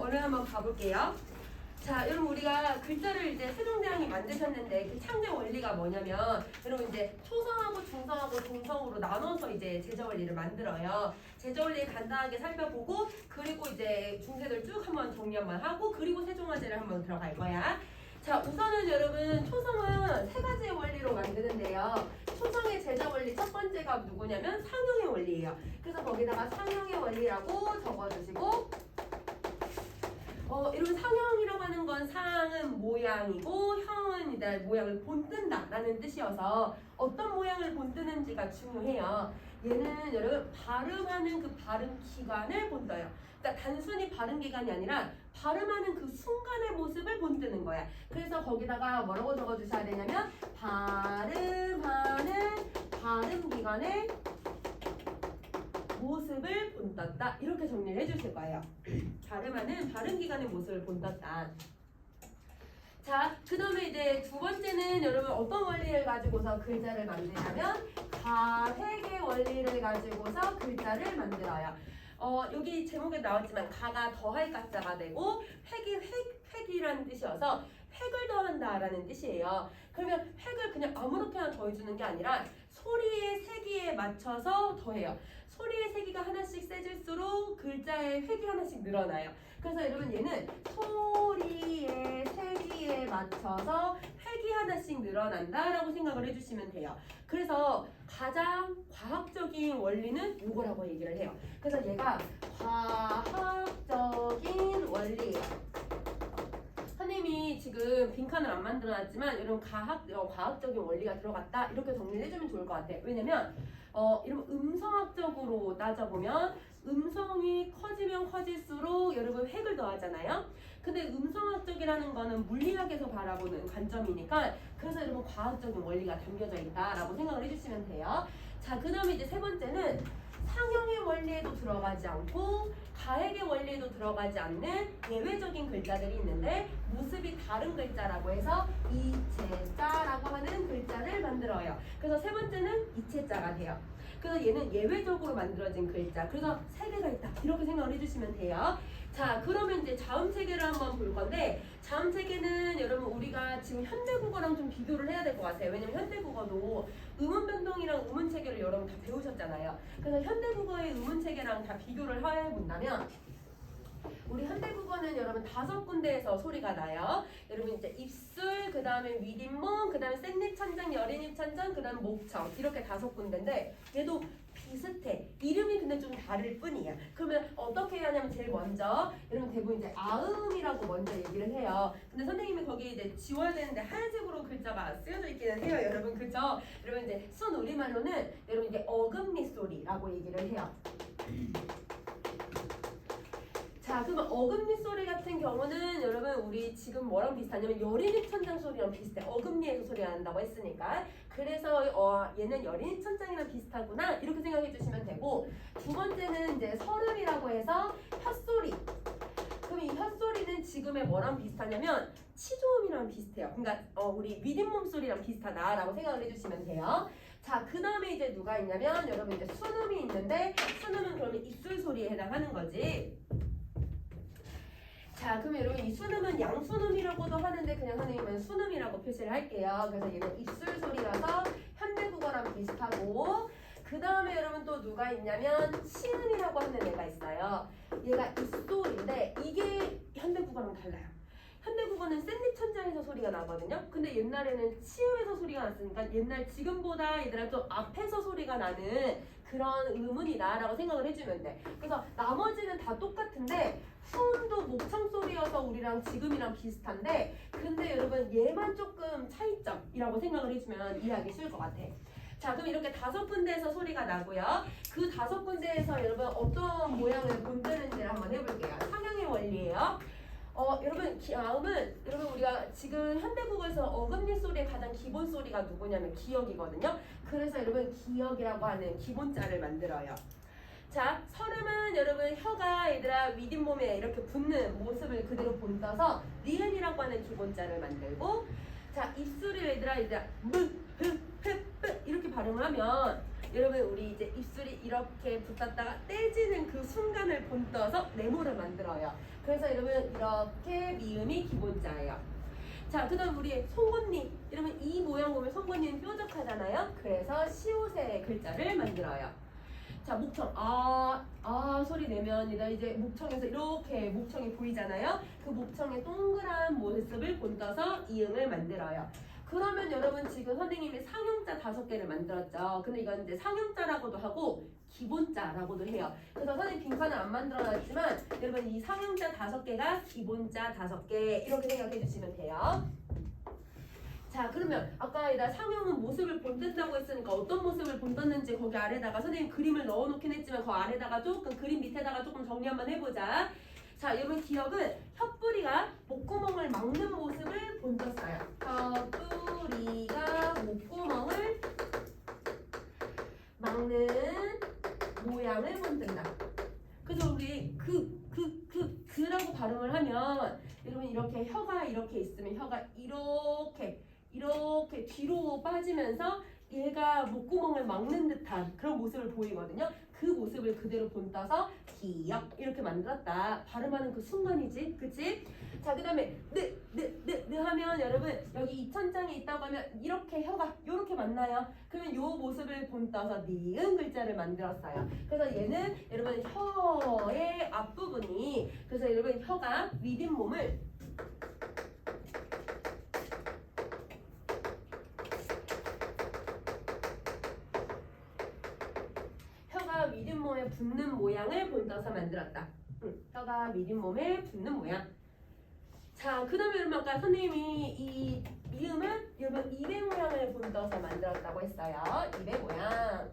얼른 한번 가볼게요. 자, 여러분 우리가 글자를 이제 세종대왕이 만드셨는데 그 창제 원리가 뭐냐면 여러분 이제 초성하고 중성하고 동성으로 나눠서 이제 제자 원리를 만들어요. 제자 원리 간단하게 살펴보고 그리고 이제 중세들 쭉 한번 정리 한번 하고 그리고 세종화제를 한번 들어갈 거야. 자, 우선은 여러분 초성은 세 가지의 원리로 만드는데요. 초성의 제자 원리 첫 번째가 누구냐면 상형의 원리예요. 그래서 거기다가 상형의 원리라고 적어주시고 이런 상형이라고 하는 건 상은 모양이고 형은 이제 모양을 본뜬다 라는 뜻이어서 어떤 모양을 본뜨는지가 중요해요. 얘는 여러분 발음하는 그 발음 기관을 본떠요. 그러니까 단순히 발음 기관이 아니라 발음하는 그 순간의 모습을 본뜨는 거야. 그래서 거기다가 뭐라고 적어주셔야 되냐면 발음하는 발음 기관의 모습을 본떴다 이렇게 정리를 해주실 거예요. 발음하는 발음기관의 모습을 본떴다. 자, 그 다음에 이제 두 번째는 여러분 어떤 원리를 가지고서 글자를 만드냐면 가획의 원리를 가지고서 글자를 만들어요. 여기 제목에 나왔지만 가가 더할 가자가 되고 획이라는 뜻이어서 획을 더한다 라는 뜻이에요. 그러면 획을 그냥 아무렇게나 더해주는 게 아니라 소리의 세기에 맞춰서 더해요. 소리의 세기가 하나씩 세질수록 글자의 획이 하나씩 늘어나요. 그래서 여러분 얘는 소리의 세기에 맞춰서 획이 하나씩 늘어난다 라고 생각을 해주시면 돼요. 그래서 가장 과학적인 원리는 이거라고 얘기를 해요. 그래서 얘가 과학적인 원리예요. 선생님이 지금 빈칸을 안 만들어놨지만 여러분 과학적인 원리가 들어갔다 이렇게 정리를 해주면 좋을 것 같아요. 왜냐면 이런 음성학적으로 따져보면 음성이 커지면 커질수록 여러분 획을 더하잖아요. 근데 음성학적이라는 거는 물리학에서 바라보는 관점이니까 그래서 여러분 과학적인 원리가 담겨져 있다라고 생각을 해주시면 돼요. 자, 그 다음에 이제 세 번째는 상형의 원리에도 들어가지 않고 가획의 원리에도 들어가지 않는 예외적인 글자들이 있는데 모습이 다른 글자라고 해서 이체자라고 하는 글자를 만들어요. 그래서 세 번째는 이체자가 돼요. 그래서 얘는 예외적으로 만들어진 글자. 그래서 세 개가 있다. 이렇게 생각을 해주시면 돼요. 자, 그러면 이제 자음 체계를 한번 볼 건데 자음 체계는 여러분 우리가 지금 현대국어랑 좀 비교를 해야 될 것 같아요. 왜냐면 현대국어도 음운 변동이랑 음운 체계를 여러분 다 배우셨잖아요. 그래서 현대국어의 음운 체계랑 다 비교를 해본다면 우리 현대국어는 여러분 5군데에서 소리가 나요. 여러분 이제 입술, 그 다음에 윗잇몸, 그 다음에 센입 천장, 여린입 천장, 그 다음 목청 이렇게 5군데인데 얘도 비슷해. 이름이 근데 좀 다를 뿐이야. 그러면 어떻게 해야 하냐면 제일 먼저 여러분 대부분 이제 아음이라고 먼저 얘기를 해요. 근데 선생님이 거기 이제 지워야 되는데 하얀색으로 글자가 쓰여져 있기는 해요. 여러분 그죠? 여러분 이제 순우리말로는 여러분 이게 어금니 소리라고 얘기를 해요. 자, 그러면 어금니 소리 같은 경우는 여러분 우리 지금 뭐랑 비슷하냐면 여린입 천장 소리랑 비슷해. 어금니에서 소리가 난다고 했으니까. 그래서 얘는 여린입 천장이랑 비슷하구나 이렇게 생각해 주시면 되고 두 번째는 이제 설음이라고 해서 혓소리. 그럼 이 혓소리는 지금의 뭐랑 비슷하냐면 치조음이랑 비슷해요. 그러니까 우리 윗잇몸 소리랑 비슷하다라고 생각을 해주시면 돼요. 자, 그 다음에 이제 누가 있냐면 여러분 이제 순음이 있는데 순음은 그러면 입술 소리에 해당하는 거지. 자, 그럼 여러분 이 순음은 양순음이라고도 하는데 그냥 선생님은 순음이라고 표시를 할게요. 그래서 얘는 입술 소리라서 현대국어랑 비슷하고 그 다음에 여러분 또 누가 있냐면 치은이라고 하는 애가 있어요. 얘가 입소리인데 이게 현대국어랑 달라요. 현대국어는 샌립 천장에서 소리가 나거든요. 근데 옛날에는 치음에서 소리가 났으니까 옛날 지금보다 얘들아 좀 앞에서 소리가 나는 그런 음운이다 라고 생각을 해주면 돼. 그래서 나머지는 다 똑같은데 후음도 목청 소리여서 우리랑 지금이랑 비슷한데 근데 여러분 얘만 조금 차이점이라고 생각을 해주면 이해하기 쉬울 것 같아. 자, 그럼 이렇게 5군데에서 소리가 나고요. 그 5군데에서 여러분 어떤 모양을 본뜨는지를 한번 해볼게요. 상형의 원리예요. 여러분 다음은 여러분 우리가 지금 현대국어에서 어금니 소리의 가장 기본 소리가 누구냐면 기역이거든요. 그래서 여러분 기역이라고 하는 기본자를 만들어요. 자, 설음은 여러분 혀가 얘들아 윗잇몸에 이렇게 붙는 모습을 그대로 본떠서 리은이라고 하는 기본자를 만들고 자, 입술이 얘들아 무, 흐, 흐, 흐 이렇게 발음을 하면 여러분 우리 이제 입술이 이렇게 붙었다가 떼지는 그 순간을 본떠서 네모를 만들어요. 그래서 여러분 이렇게 미음이 기본자예요. 자, 그 다음 우리 송곳니. 여러분 이 모양 보면 송곳니는 뾰족하잖아요. 그래서 시옷의 글자를 만들어요. 자, 목청. 소리 내면 이제 목청에서 이렇게 목청이 보이잖아요. 그 목청의 동그란 모습을 본떠서 이음을 만들어요. 그러면 여러분 지금 선생님이 상형자 5개를 만들었죠. 근데 이건 이제 상형자라고도 하고 기본자라고도 해요. 그래서 선생님 빈칸을 안 만들어놨지만 여러분 이 상형자 5개가 기본자 5개 이렇게 생각해 주시면 돼요. 자, 그러면 아까 상형은 모습을 본뜬다고 했으니까 어떤 모습을 본떴는지 거기 아래다가 선생님 그림을 넣어놓긴 했지만 그 아래다가 조금 그림 밑에다가 조금 정리 한번 해보자. 자, 여러분 기억은 혓뿌리가 목구멍을 막는 모습을 본떴어요. 혓뿌리가 목구멍을 막는 모양을 본뜬다. 그래서 우리 그라고 발음을 하면 여러분 이렇게 혀가 이렇게 있으면 혀가 이렇게 뒤로 빠지면서 얘가 목구멍을 막는 듯한 그런 모습을 보이거든요. 그 모습을 그대로 본떠서 기역 이렇게 만들었다. 발음하는 그 순간이지, 그치? 자, 그 다음에 느 하면 여러분 여기 이천장에 있다고 하면 이렇게 혀가 이렇게 만나요. 그러면 요 모습을 본떠서 니은 글자를 만들었어요. 그래서 얘는 여러분 혀의 앞부분이 그래서 여러분 혀가 윗잇몸을 윗잇몸에 붙는 모양을 본떠서 만들었다. 혀가 윗잇몸에 붙는 모양. 자, 그 다음에 여러분 아까 선생님이 이 미음은 여러분 입의 모양을 본떠서 만들었다고 했어요. 입의 모양.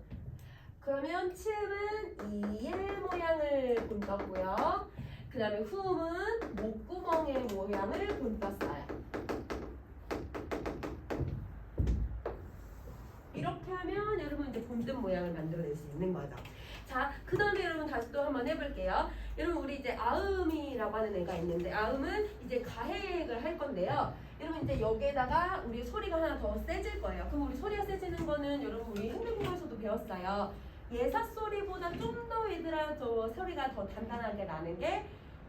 그러면 치음은 이의 모양을 본떴고요. 그 다음에 후음은 목구멍의 모양을 본떴어요. 이렇게 하면 여러분 이제 본뜬 모양을 만들어낼 수 있는 거죠. 자, 그 다음에 여러분 다시 또 한번 해볼게요. 여러분 우리 이제 아음이라고 하는 애가 있는데 아음은 이제 가해액을 할 건데요. 여러분 이제 여기에다가 우리 소리가 하나 더 세질 거예요. 그럼 우리 소리가 세지는 거는 여러분 우리 행동국에서도 배웠어요. 예사 소리보다 좀 더 얘들아 저 소리가 더 단단하게 나는 게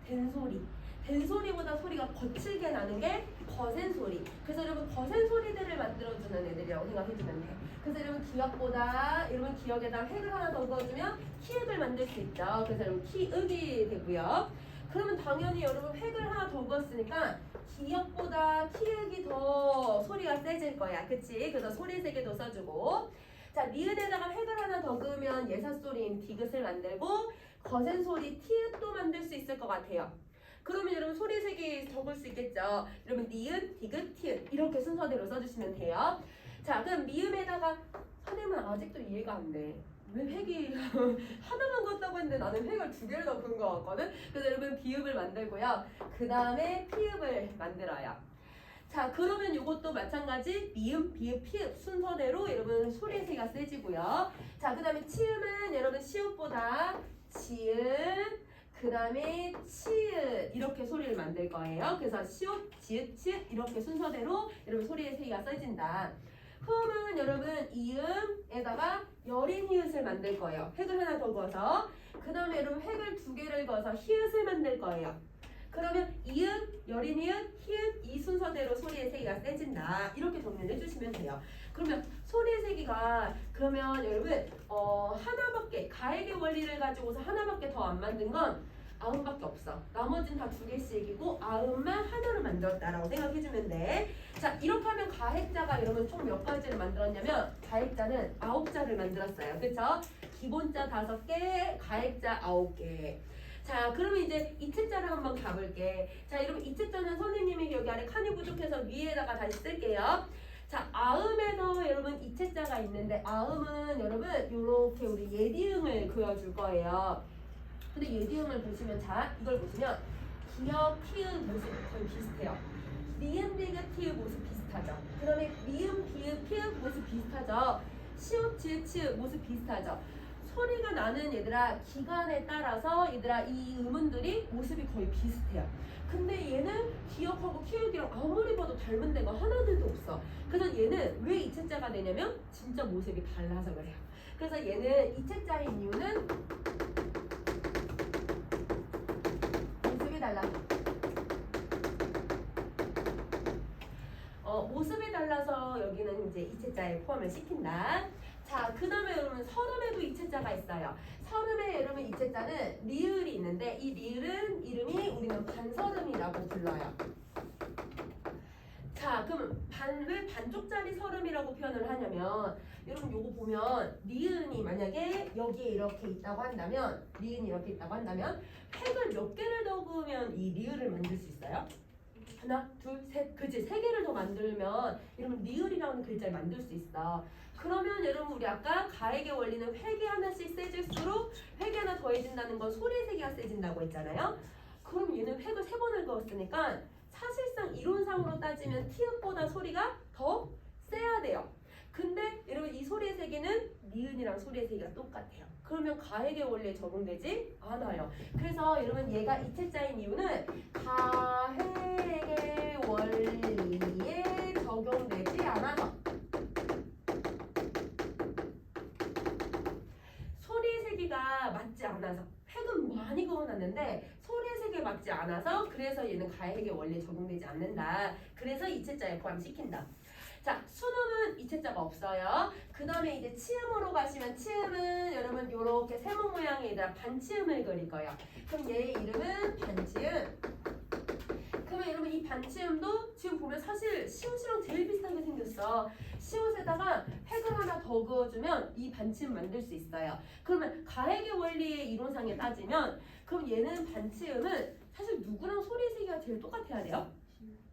된소리. 된소리보다 소리가 거칠게 나는 게 거센소리. 그래서 여러분 거센소리들을 만들어주는 애들이라고 생각해주면 돼요. 그래서 여러분 기역보다 여러분 기역에다 획을 하나 더 넣어주면 키읔을 만들 수 있죠. 그래서 여러분 키읔이 되고요. 그러면 당연히 여러분 획을 하나 더 넣었으니까 기역보다 키읔이 더 소리가 세질 거야. 그치? 그래서 소리 세개도 써주고 자, 니은에다가 획을 하나 더 그으면 예사소리인 디귿을 만들고 거센소리 티읕도 만들 수 있을 것 같아요. 그러면 여러분 소리 세 개 적을 수 있겠죠. 여러분 니은, 디귿, 티읕 이렇게 순서대로 써주시면 돼요. 자, 그럼 미음에다가 선생님은 아직도 이해가 안 돼. 왜 획이 하나만 걷다고 했는데 나는 획을 2개를 더 그은 것 같거든. 그래서 여러분 비읍을 만들고요. 그 다음에 피읍을 만들어요. 자, 그러면 이것도 마찬가지 미음, 비읍, 피읍 순서대로 여러분 소리 세가 세지고요. 자, 그 다음에 치음은 여러분 시읍보다 지은 그 다음에 치읓 이렇게 소리를 만들 거예요. 그래서 시옷, 지읒, 치읓 이렇게 순서대로 여러분 소리의 세기가 써진다. 후음은 여러분 이음에다가 여린 히읗을 만들 거예요. 획을 하나 더 그어서 그 다음에 여러분 획을 2개를 그어서 히읗을 만들 거예요. 그러면 이음, 여린 히읗, 히읗 이 순서대로 소리의 세기가 세진다. 이렇게 정리를 해주시면 돼요. 그러면 소리의 세기가 그러면 여러분 하나밖에 가액의 원리를 가지고서 하나밖에 더 안 만든 건 아음밖에 없어. 나머지는 다 2개씩이고 아음만 하나로 만들었다라고 생각해주면 돼. 자, 이렇게 하면 가액자가 여러분 총 몇 가지를 만들었냐면 가액자는 9자를 만들었어요. 그쵸? 기본자 5개, 가액자 9개. 자, 그러면 이제 이체자를 한번 가볼게. 자, 여러분 이체자는 선생님이 여기 아래 칸이 부족해서 위에다가 다시 쓸게요. 자, 아음에서 여러분 이체자가 있는데 아음은 여러분 요렇게 우리 예디응을 그려줄 거예요. 근데 예디응을 보시면 자, 이걸 보시면 기역, 티읕 모습 거의 비슷해요. 니은, 디귿, 티읕 모습 비슷하죠. 그 다음에 미음, 비읍, 피읕 모습 비슷하죠. 시옷, 지읒, 치읒 모습 비슷하죠. 소리가 나는 얘들아 기간에 따라서 얘들아 이 음운들이 모습이 거의 비슷해요. 근데 얘는 기역하고 키읔이랑 아무리 봐도 닮은 데가 하나들도 없어. 그래서 얘는 왜 이체자가 되냐면 진짜 모습이 달라서 그래요. 그래서 얘는 이체자인 이유는 모습이 달라서. 모습이 달라서 여기는 이제 이체자에 포함을 시킨다. 자, 그 다음에 여러분 서름에도 이체자가 있어요. 서름에 여러분 이체자는 리을이 있는데 이 리을은 이름이 우리는 반서름이라고 불러요. 자, 그럼 왜 반쪽짜리 서름이라고 표현을 하냐면 여러분 요거 보면 리은이 만약에 여기에 이렇게 있다고 한다면 리은이 이렇게 있다고 한다면 획을 몇 개를 넣으면 이 리을을 만들 수 있어요? 하나, 둘, 셋, 그치? 세 개를 더 만들면 여러분 리을이라는 글자를 만들 수 있어. 그러면 여러분 우리 아까 가액의 원리는 획이 하나씩 세질수록 획이 하나 더해진다는 건 소리의 세기가 세진다고 했잖아요. 그럼 얘는 획을 세 번을 그었으니까 사실상 이론상으로 따지면 티읕보다 소리가 더 세야 돼요. 근데 여러분 이 소리의 세기는 니은이랑 소리의 세기가 똑같아요. 그러면 가액의 원리에 적용되지 않아요. 그래서 여러분 얘가 이체자인 이유는 가액의 원리에 적용되지 않아서 소리의 세기가 맞지 않아서 획은 많이 그어놨는데 소리의 세기에 맞지 않아서 그래서 얘는 가액의 원리에 적용되지 않는다. 그래서 이체자에 포함시킨다. 자, 수능은 이체자가 없어요. 그 다음에 이제 치음으로 가시면 치음은 여러분 요렇게 세모 모양의 얘들아 반치음을 그릴 거예요. 그럼 얘의 이름은 반치음. 그러면 여러분 이 반치음도 지금 보면 사실 시옷이랑 제일 비슷하게 생겼어. 시옷에다가 획을 하나 더 그어주면 이 반치음 만들 수 있어요. 그러면 가액의 원리의 이론상에 따지면 그럼 얘는 반치음은 사실 누구랑 소리 세기가 제일 똑같아야 돼요?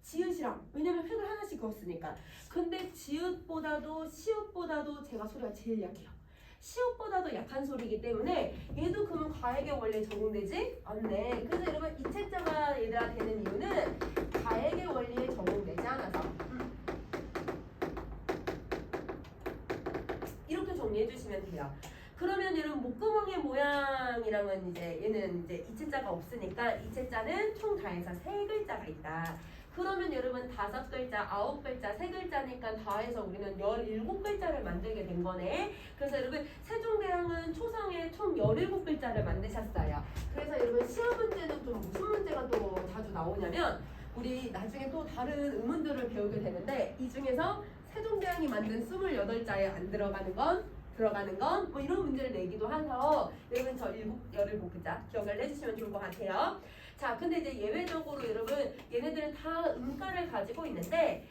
지읒이랑. 왜냐면 획을 하나씩 그었으니까. 근데 지읒보다도 시읒보다도 제가 소리가 제일 약해요. 시읒보다도 약한 소리이기 때문에 얘도 그러면 가액의 원리에 적용되지 않네. 그래서 여러분 이체자가 얘들아 되는 이유는 가액의 원리에 적용되지 않아서. 이렇게 정리해 주시면 돼요. 그러면 여러분 목구멍의 모양이랑은 이제 얘는 이제 이체자가 없으니까 이체자는 총 다 해서 3글자가 있다. 그러면 여러분 5글자, 9글자, 3글자니까 다 해서 우리는 17글자를 만들게 된 거네. 그래서 여러분 세종대왕은 초성에 총 17글자를 만드셨어요. 그래서 여러분 시험 문제는 좀 무슨 문제가 또 자주 나오냐면 우리 나중에 또 다른 의문들을 배우게 되는데 이 중에서 세종대왕이 만든 28자에 안 들어가는 건 뭐 이런 문제를 내기도 해서 여러분 저 17글자 기억을 해주시면 좋을 것 같아요. 자, 근데 이제 예외적으로 여러분 얘네들은 다 음가를 가지고 있는데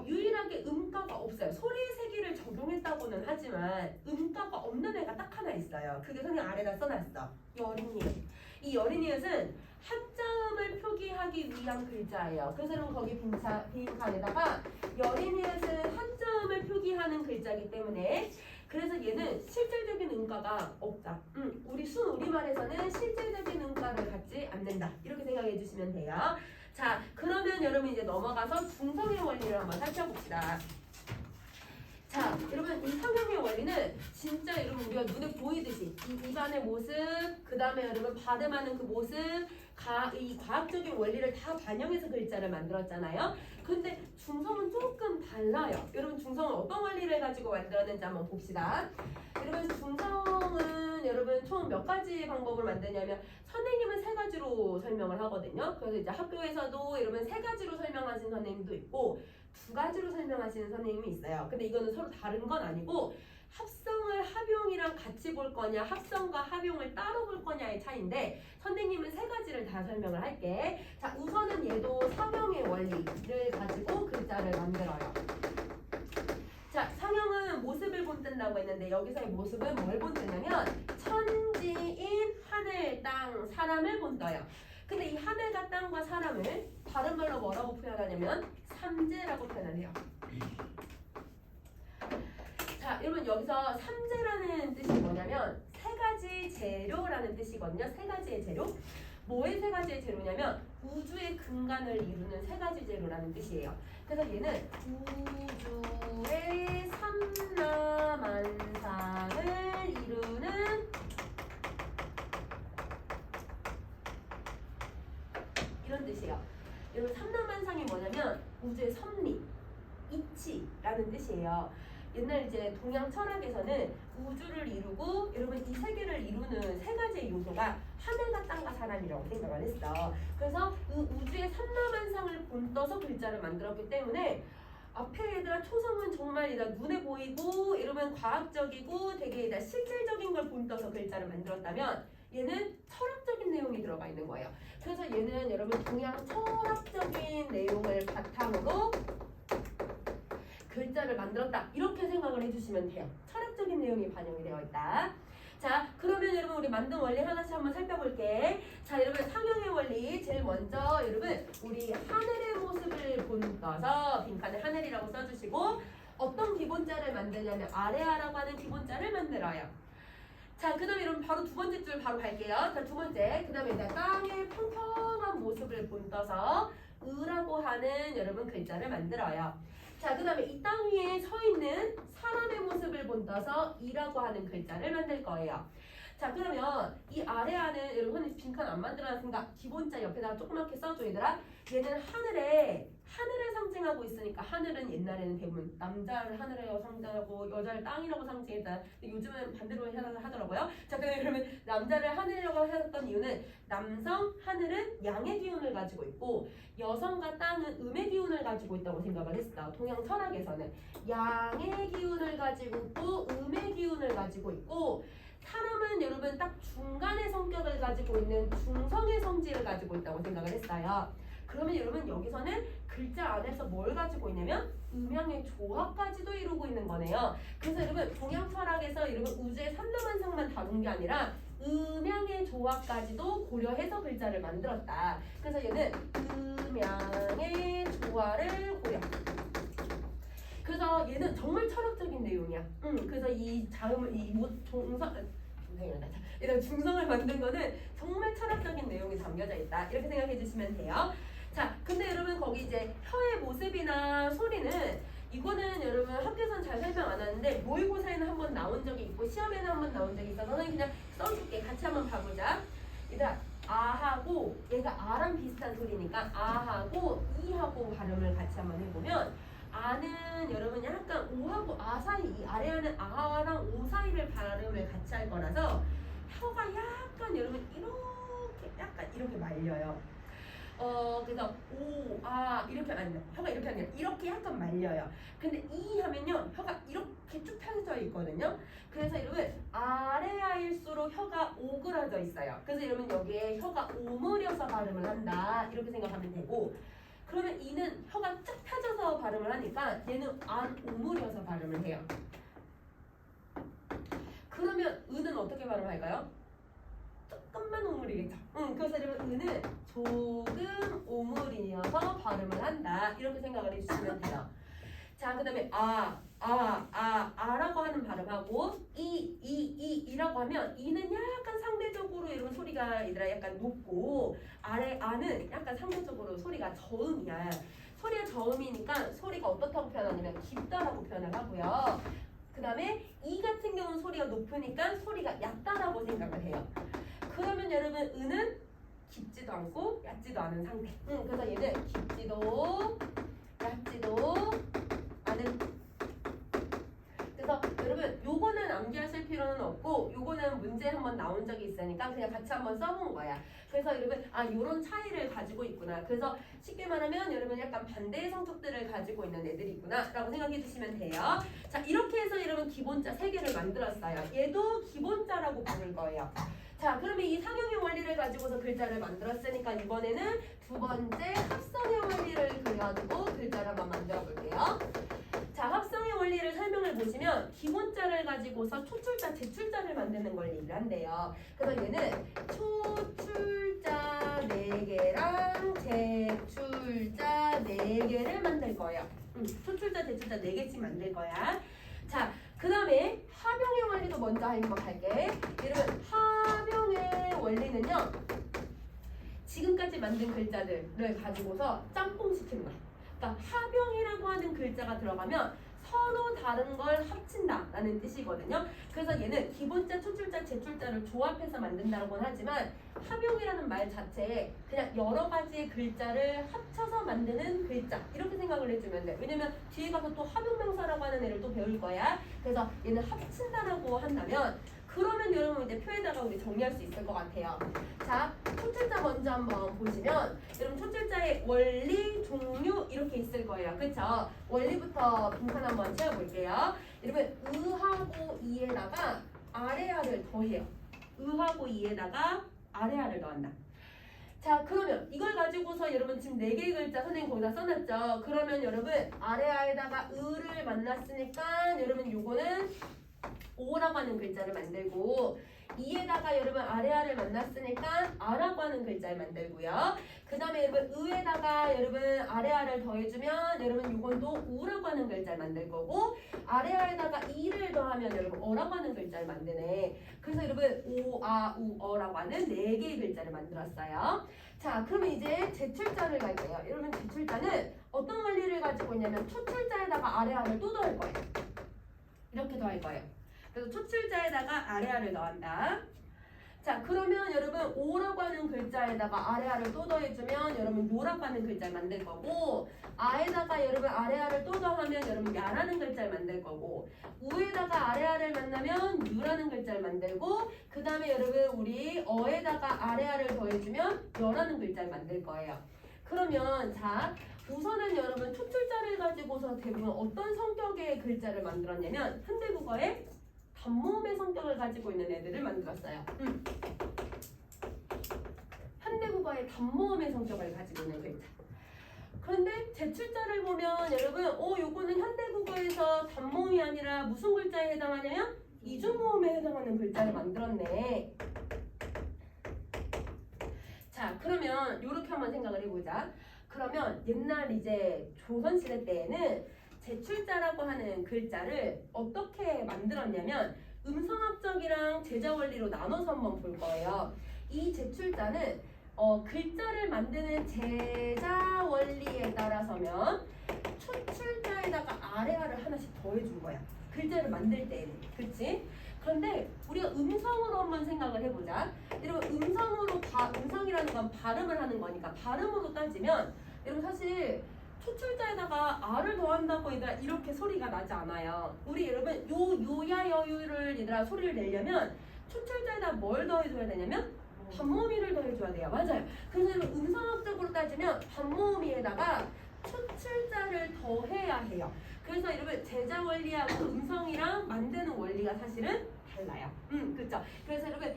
유일하게 음가가 없어요. 소리의 세기를 적용했다고는 하지만 음가가 없는 애가 딱 하나 있어요. 그게 선생님 아래다 써놨어. 여린이읒. 이 여린이읒은 한자음을 표기하기 위한 글자예요. 그래서 여러분 거기 빈칸에다가 여린이읒은 한자음을 표기하는 글자이기 때문에 그래서 얘는 실질적인 음가가 없다. 우리 순우리말에서는 실질적인 음가를 갖지 않는다. 이렇게 생각해 주시면 돼요. 자, 그러면 여러분 이제 넘어가서 중성의 원리를 한번 살펴봅시다. 자, 여러분 이 성형의 원리는 진짜 여러분 우리가 눈에 보이듯이 이 입안의 모습, 그 다음에 여러분 발음하는 그 모습, 이 과학적인 원리를 다 반영해서 글자를 만들었잖아요. 근데 중성은 조금 달라요. 여러분 중성은 어떤 원리를 가지고 만들었는지 한번 봅시다. 여러분 중성은 여러분 총 몇 가지 방법을 만드냐면 선생님은 3가지로 설명을 하거든요. 그래서 이제 학교에서도 여러분 3가지로 설명하신 선생님도 있고 2가지로 설명하시는 선생님이 있어요. 근데 이거는 서로 다른 건 아니고 합성을 합용이랑 같이 볼 거냐 합성과 합용을 따로 볼 거냐의 차이인데 선생님은 3가지를 다 설명을 할게. 자, 우선은 얘도 성형의 원리를 가지고 글자를 만들어요. 자, 성형은 모습을 본뜬다고 했는데 여기서의 모습은 뭘 본뜨냐면 천지인 하늘, 땅, 사람을 본떠요. 근데 이 하늘과 땅과 사람을 다른 말로 뭐라고 표현하냐면 삼재라고 표현을 해요. 자, 여러분 여기서 삼재라는 뜻이 뭐냐면 3가지 재료라는 뜻이거든요. 3가지의 재료. 뭐의 3가지의 재료냐면 우주의 근간을 이루는 3가지 재료라는 뜻이에요. 그래서 얘는 우주의 삼라만상을 이루는 이런 뜻이에요. 여러분 삼라만상이 뭐냐면 우주의 섭리, 이치라는 뜻이에요. 옛날 이제 동양 철학에서는 우주를 이루고 여러분 이 세계를 이루는 세 가지의 요소가 하늘과 땅과 사람이라고 생각을 했어. 그래서 그 우주의 삼라만상을 본떠서 글자를 만들었기 때문에 앞에 얘들아 초성은 정말 눈에 보이고 이러면 과학적이고 되게 실질적인 걸 본떠서 글자를 만들었다면 얘는 철학적인 내용이 들어가 있는 거예요. 그래서 얘는 여러분 동양 철학적인 내용을 바탕으로 글자를 만들었다 이렇게 생각을 해주시면 돼요. 철학적인 내용이 반영이 되어 있다. 자, 그러면 여러분 우리 만든 원리 하나씩 한번 살펴볼게. 자, 여러분 상형의 원리 제일 먼저 여러분 우리 하늘의 모습을 본떠서 빈칸에 하늘이라고 써주시고 어떤 기본자를 만드냐면 아래아라고 하는 기본자를 만들어요. 자, 그 다음에 여러분 바로 두 번째 줄 바로 갈게요. 자, 두 번째 그 다음에 땅의 평평한 모습을 본떠서 으라고 하는 여러분 글자를 만들어요. 자, 그 다음에 이 땅 위에 서 있는 사람의 모습을 본떠서 이라고 하는 글자를 만들 거예요. 자, 그러면 이 아래 안은 여러분 빈칸 안 만들어놨으니까 기본자 옆에다가 조그맣게 써줘 얘들아. 얘는 하늘을 상징하고 있으니까 하늘은 옛날에는 대부분 남자를 하늘이라고 상징하고 여자를 땅이라고 상징했다. 근데 요즘은 반대로 하더라고요. 자, 그러면 남자를 하늘이라고 했던 이유는 남성 하늘은 양의 기운을 가지고 있고 여성과 땅은 음의 기운을 가지고 있다고 생각을 했어. 동양 철학에서는 양의 기운을 가지고 있고 음의 기운을 가지고 있고 사람은 여러분 딱 중간의 성격을 가지고 있는 중성의 성질을 가지고 있다고 생각을 했어요. 그러면 여러분 여기서는 글자 안에서 뭘 가지고 있냐면 음양의 조합까지도 이루고 있는 거네요. 그래서 여러분 동양 철학에서 여러분 우주의 삼라만상만 다룬 게 아니라 음양의 조합까지도 고려해서 글자를 만들었다. 그래서 얘는 음양의 조화를 고려. 그래서 얘는 정말 철학적인 내용이야. 그래서 이 자음을 중성을 만든 거는 정말 철학적인 내용이 담겨져 있다. 이렇게 생각해 주시면 돼요. 자, 근데 여러분 거기 이제 혀의 모습이나 소리는 이거는 여러분 학교에서는 잘 설명 안 하는데 모의고사에는 한번 나온 적이 있고 시험에는 한번 나온 적이 있어서 선생님 그냥 써줄게. 같이 한번 봐보자. 얘들아 아하고 얘가 아랑 비슷한 소리니까 아하고 이하고 발음을 같이 한번 해보면 아는 여러분 약간 오하고 아 사이 이 아래 하는 아랑 오 사이를 발음을 같이 할 거라서 혀가 약간 여러분 이렇게 말려요. 그래서 오, 아 이렇게 아니라 혀가 이렇게 아니라 이렇게 약간 말려요. 근데 이 하면요 혀가 이렇게 쭉 펴져 있거든요. 그래서 여러분 아래아일수록 혀가 오그라져 있어요. 그래서 여러분 여기에 혀가 오므려서 발음을 한다 이렇게 생각하면 되고 그러면 이는 혀가 쭉 펴져서 발음을 하니까 얘는 안 오므려서 발음을 해요. 그러면 은은 어떻게 발음할까요? 조금만 오므리겠죠. 그래서 여러분 은은 조금 오므리어서 발음을 한다. 이렇게 생각을 해주시면 돼요. 자, 그 다음에 아라고 하는 발음하고 이라고 하면 이는 약간 상대적으로 이런 소리가 얘들아 약간 높고 아는 약간 상대적으로 소리가 저음이야. 소리가 저음이니까 소리가 어떻다고 표현하냐면 깊다라고 표현을 하고요. 그 다음에 이 같은 경우는 소리가 높으니까 소리가 얕다라고 생각을 해요. 그러면 여러분 은은 깊지도 않고 얕지도 않은 상태. 그래서 얘는 깊지도 얕지도 않은. 그래서 여러분 요거는 암기하실 필요는 없고 요거는 문제 한번 나온 적이 있으니까 그냥 같이 한번 써본 거야. 그래서 여러분 요런 차이를 가지고 있구나. 그래서 쉽게 말하면 여러분 약간 반대의 성격들을 가지고 있는 애들이 있구나 라고 생각해 주시면 돼요. 자, 이렇게 해서 여러분 기본자 3개를 만들었어요. 얘도 기본자라고 부를 거예요. 자, 그러면 이 상형의 원리를 가지고서 글자를 만들었으니까 이번에는 두 번째 합성의 원리를 그려두고 글자를 한번 만들어 볼게요. 자, 합성의 원리를 설명을 보시면 기본자를 가지고서 초출자, 제출자를 만드는 걸 얘기를 한대요. 그래서 얘는 초출자 4개랑 제출자 4개를 만들 거예요. 초출자, 제출자 4개씩 만들 거야. 자, 그 다음에 합용의 원리도 먼저 한번 갈게. 여러분 합용의 원리는요 지금까지 만든 글자들을 가지고서 짬뽕시키는 거야. 그러니까 합용이라고 하는 글자가 들어가면 서로 다른 걸 합친다 라는 뜻이거든요. 그래서 얘는 기본자, 초출자, 제출자를 조합해서 만든다고 하지만 합용이라는 말 자체에 그냥 여러 가지의 글자를 합쳐서 만드는 글자 이렇게 생각을 해주면 돼. 왜냐면 뒤에 가서 또 합용명사라고 하는 애를 또 배울 거야. 그래서 얘는 합친다라고 한다면 그러면 여러분 이제 표에다가 우리 정리할 수 있을 것 같아요. 자, 초출자 먼저 한번 보시면 여러분 초출자의 원리, 종류 이렇게 있을 거예요. 그쵸? 원리부터 빈칸 한번 채워볼게요. 여러분 의하고 이에다가 아래아를 더해요. 의하고 이에다가 아래아를 더한다. 자, 그러면 이걸 가지고서 여러분 지금 4개의 글자 선생님 거기다 써놨죠? 그러면 여러분 아래아에다가 의를 만났으니까 여러분 요거는 오라고 하는 글자를 만들고 이에다가 여러분 아래아를 만났으니까 아라고 하는 글자를 만들고요. 그 다음에 여러분 의에다가 여러분 아래아를 더해주면 여러분 요건 또 우라고 하는 글자를 만들 거고 아래아에다가 이를 더하면 여러분 어라고 하는 글자를 만드네. 그래서 여러분 오, 아, 우, 어라고 하는 4개의 글자를 만들었어요. 자, 그러면 이제 제출자를 갈게요. 여러분 제출자는 어떤 원리를 가지고 있냐면 초출자에다가 아래아를 또 더할 거예요. 이렇게 더할 거예요. 그래서 초출자에다가 아래아를 더한다. 자, 그러면 여러분 오라고 하는 글자에다가 아래아를 또 더해주면 여러분 요라고 하는 글자를 만들 거고 아에다가 여러분 아래아를 또 더하면 여러분 야라는 글자를 만들 거고 우에다가 아래아를 만나면 유라는 글자를 만들고 그 다음에 여러분 우리 어에다가 아래아를 더해주면 여라는 글자를 만들 거예요. 그러면 자 우선은 여러분 초출자를 가지고서 대부분 어떤 성격의 글자를 만들었냐면 현대국어의 단모음의 성격을 가지고 있는 애들을 만들었어요. 현대국어의 단모음의 성격을 가지고 있는 글자. 그런데 제출자를 보면 여러분 요거는 현대국어에서 단모음이 아니라 무슨 글자에 해당하냐면 이중모음에 해당하는 글자를 만들었네. 자, 그러면 이렇게 한번 생각을 해보자. 그러면 옛날 이제 조선시대 때에는 제출자라고 하는 글자를 어떻게 만들었냐면 음성학적이랑 제자원리로 나눠서 한번 볼 거예요. 이 제출자는 글자를 만드는 제자원리에 따라서면 초출자에다가 아래아를 하나씩 더해준 거야. 글자를 만들 때에는. 그치? 그런데 우리가 음성으로 한번 생각을 해보자. 여러분 음성이라는 건 발음을 하는 거니까 발음으로 따지면 여러분 사실 초출자에다가 아를 더한다고 얘들아 이렇게 소리가 나지 않아요. 우리 여러분 요야 여유를 얘들아 소리를 내려면 초출자에다 뭘 더해줘야 되냐면 반모음이를 더해줘야 돼요. 맞아요. 그래서 여러분 음성학적으로 따지면 반모음이에다가 초출자를 더해야 해요. 그래서 여러분 제자 원리하고 음성이랑 만드는 원리가 사실은 달라요. 그렇죠. 그래서 여러분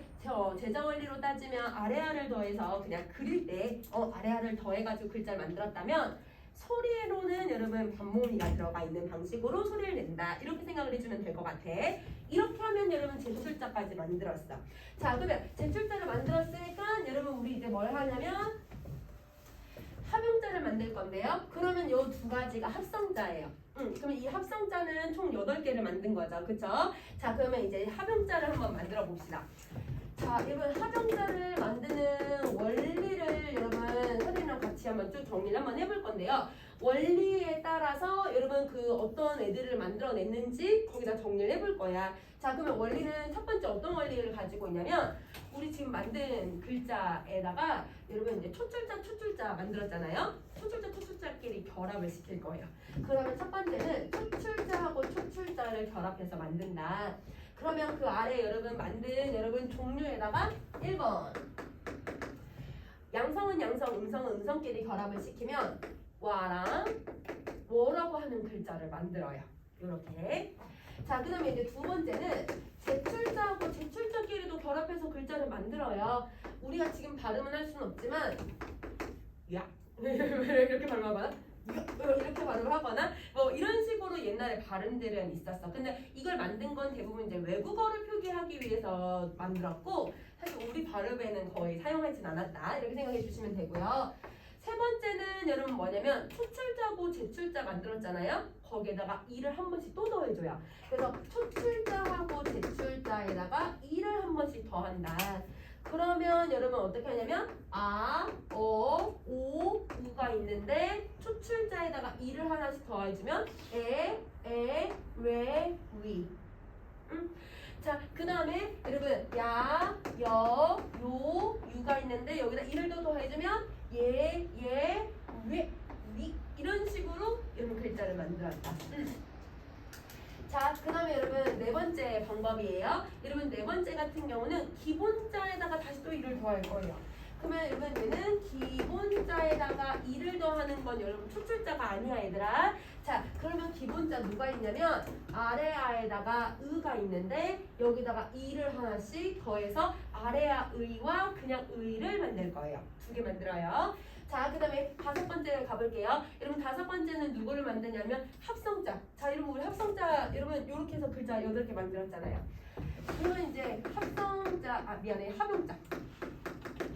제자 원리로 따지면 아래아를 더해서 그냥 그릴 때 아래아를 더해가지고 글자를 만들었다면 소리로는 여러분 반모음이가 들어가 있는 방식으로 소리를 낸다. 이렇게 생각을 해주면 될 것 같아. 이렇게 하면 여러분 제출자까지 만들었어. 자, 그러면 제출자를 만들었으니까 여러분 우리 이제 뭘 하냐면 합용자를 만들 건데요. 그러면 요 두 가지가 합성자예요. 그러면 이 합성자는 총 8개를 만든 거죠. 그쵸? 자, 그러면 이제 합용자를 한번 만들어 봅시다. 자, 여러분 합용자를 만드는 원리를 여러분 선생님이랑 같이 한번 쭉 정리를 한번 해볼 건데요. 원리에 따라서 여러분 그 어떤 애들을 만들어냈는지 거기다 정리를 해볼 거야. 자, 그러면 원리는 첫 번째 어떤 원리를 가지고 있냐면 우리 지금 만든 글자에다가 여러분 이제 초출자 만들었잖아요. 초출자끼리 결합을 시킬 거예요. 그러면 첫 번째는 초출자하고 초출자를 결합해서 만든다. 그러면 그 아래 여러분 만든 여러분 종류에다가 1번 양성은 양성, 음성은 음성끼리 결합을 시키면 와랑 워라고 하는 글자를 만들어요. 이렇게. 자, 그 다음에 이제 두 번째는 제출자하고 제출자끼리도 결합해서 글자를 만들어요. 우리가 지금 발음은 할 수는 없지만 야 이렇게 발음하거나 이렇게 발음을 하거나 뭐 이런 식으로 옛날에 발음들은 있었어. 근데 이걸 만든 건 대부분 이제 외국어를 표기하기 위해서 만들었고 사실 우리 발음에는 거의 사용하진 않았다. 이렇게 생각해 주시면 되고요. 세 번째는 여러분 뭐냐면 초출자고 제출자 만들었잖아요. 거기에다가 이를 한 번씩 또 더해줘요. 그래서 초출자하고 제출자에다가 이를 한 번씩 더한다. 그러면 여러분 어떻게 하냐면 아, 어, 오, 우가 있는데 초출자에다가 이를 하나씩 더해주면 에, 위. 자, 그 다음에 여러분 야, 여, 요, 유가 있는데 여기다 이를 더 더해주면 예, 왜, 위 이런 식으로 여러분 글자를 만들었다. 자, 그 다음에 여러분 네 번째 방법이에요. 여러분 네 번째 같은 경우는 기본자에다가 다시 또 이를 더할 거예요. 그러면 여러분 얘는 기본자에다가 이를 더하는 건 여러분 초출자가 아니야 얘들아. 자, 그러면 기본자 누가 있냐면 아래아에다가 의가 있는데 여기다가 이를 하나씩 더해서 아래아 의와 그냥 의를 만들 거예요. 두 개 만들어요. 자, 그 다음에 다섯 번째 가볼게요. 여러분 다섯 번째는 누구를 만드냐면 합성자. 자, 여러분 우리 합성자 여러분 이렇게 해서 글자 8개 만들었잖아요. 그러면 이제 합성자, 합용자.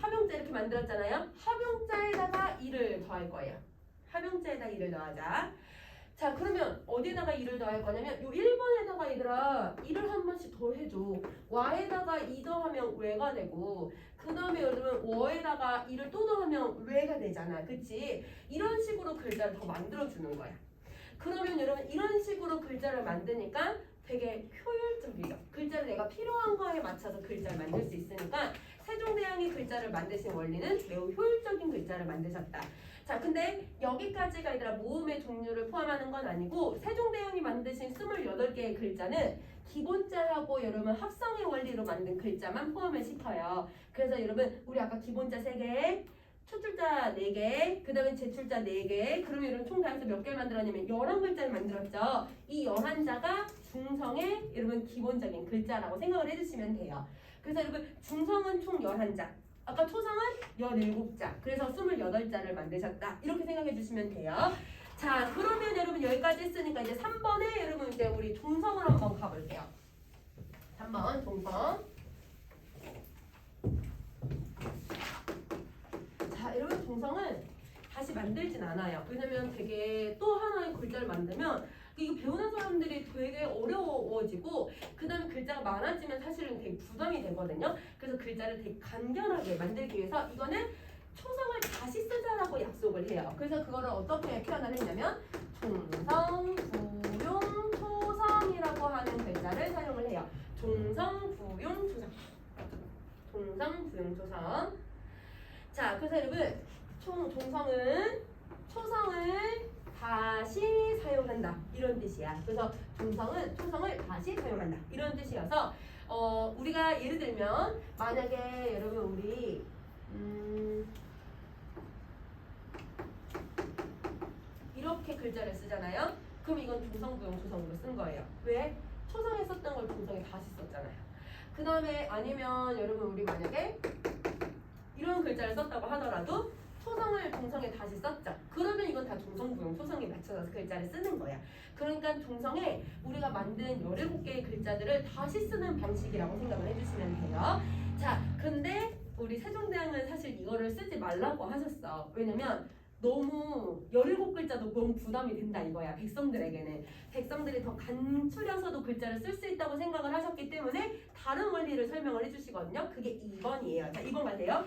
합용자 이렇게 만들었잖아요. 합용자에다가 이를 더할 거예요. 합용자에다 이를 더하자. 자, 그러면 어디에다가 이를 더할 거냐면 요 1번에다가 얘들아 이를 한 번씩 더해줘. 와에다가 이 더하면 왜가 되고 그 다음에 여러분 워에다가 이를 또 더하면 왜가 되잖아. 그치? 이런 식으로 글자를 더 만들어주는 거야. 그러면 여러분 이런 식으로 글자를 만드니까 되게 효율적이죠. 글자를 내가 필요한 거에 맞춰서 글자를 만들 수 있으니까 세종대왕이 글자를 만드신 원리는 매우 효율적인 글자를 만드셨다. 자, 근데 여기까지가 아니라 모음의 종류를 포함하는 건 아니고 세종대왕이 만드신 28개의 글자는 기본자하고 여러분 합성의 원리로 만든 글자만 포함을 시켜요. 그래서 여러분 우리 아까 기본자 3개, 초출자 4개, 그 다음에 제출자 4개, 그러면 여러분 총 다해서 몇 개를 만들었냐면 11글자를 만들었죠. 이 11자가 중성의 여러분 기본적인 글자라고 생각을 해주시면 돼요. 그래서 여러분 중성은 총 11자, 아까 초성은 17자, 그래서 28자를 만드셨다. 이렇게 생각해 주시면 돼요. 자, 그러면 여러분 여기까지 했으니까 이제 3번에 여러분 이제 우리 종성을 한번 가볼게요. 3번 종성. 자, 여러분 종성은 다시 만들진 않아요. 왜냐면 되게 또 하나의 글자를 만들면 이거 배우는 사람들이 되게 어려워지고 그 다음에 글자가 많아지면 사실은 되게 부담이 되거든요. 그래서 글자를 되게 간결하게 만들기 위해서 이거는 초성을 다시 쓰자라고 약속을 해요. 그래서 그거를 어떻게 표현을 했냐면 종성, 부용, 초성이라고 하는 글자를 사용을 해요. 종성, 부용, 초성. 종성, 부용, 초성. 자, 그래서 여러분 종성은 초성을 다시 사용한다 이런 뜻이야. 그래서 종성은 초성을 다시 사용한다 이런 뜻이어서 우리가 예를 들면 만약에 여러분 우리 이렇게 글자를 쓰잖아요. 그럼 이건 종성, 부용, 초성으로 쓴 거예요. 왜? 초성에 썼던 걸 종성에 다시 썼잖아요. 그 다음에 아니면 여러분 우리 만약에 이런 글자를 썼다고 하더라도 초성을 종성에 다시 썼죠. 그러면 이건 다 종성, 부용, 초성에 맞춰서 글자를 쓰는 거야. 그러니까 종성에 우리가 만든 17개의 글자들을 다시 쓰는 방식이라고 생각을 해주시면 돼요. 자, 근데 우리 세종대왕은 사실 이거를 쓰지 말라고 하셨어. 왜냐면 너무 17글자도 너무 부담이 된다 이거야. 백성들에게는. 백성들이 더 간추려서도 글자를 쓸 수 있다고 생각을 하셨기 때문에 다른 원리를 설명을 해주시거든요. 그게 2번이에요. 자, 2번 가세요.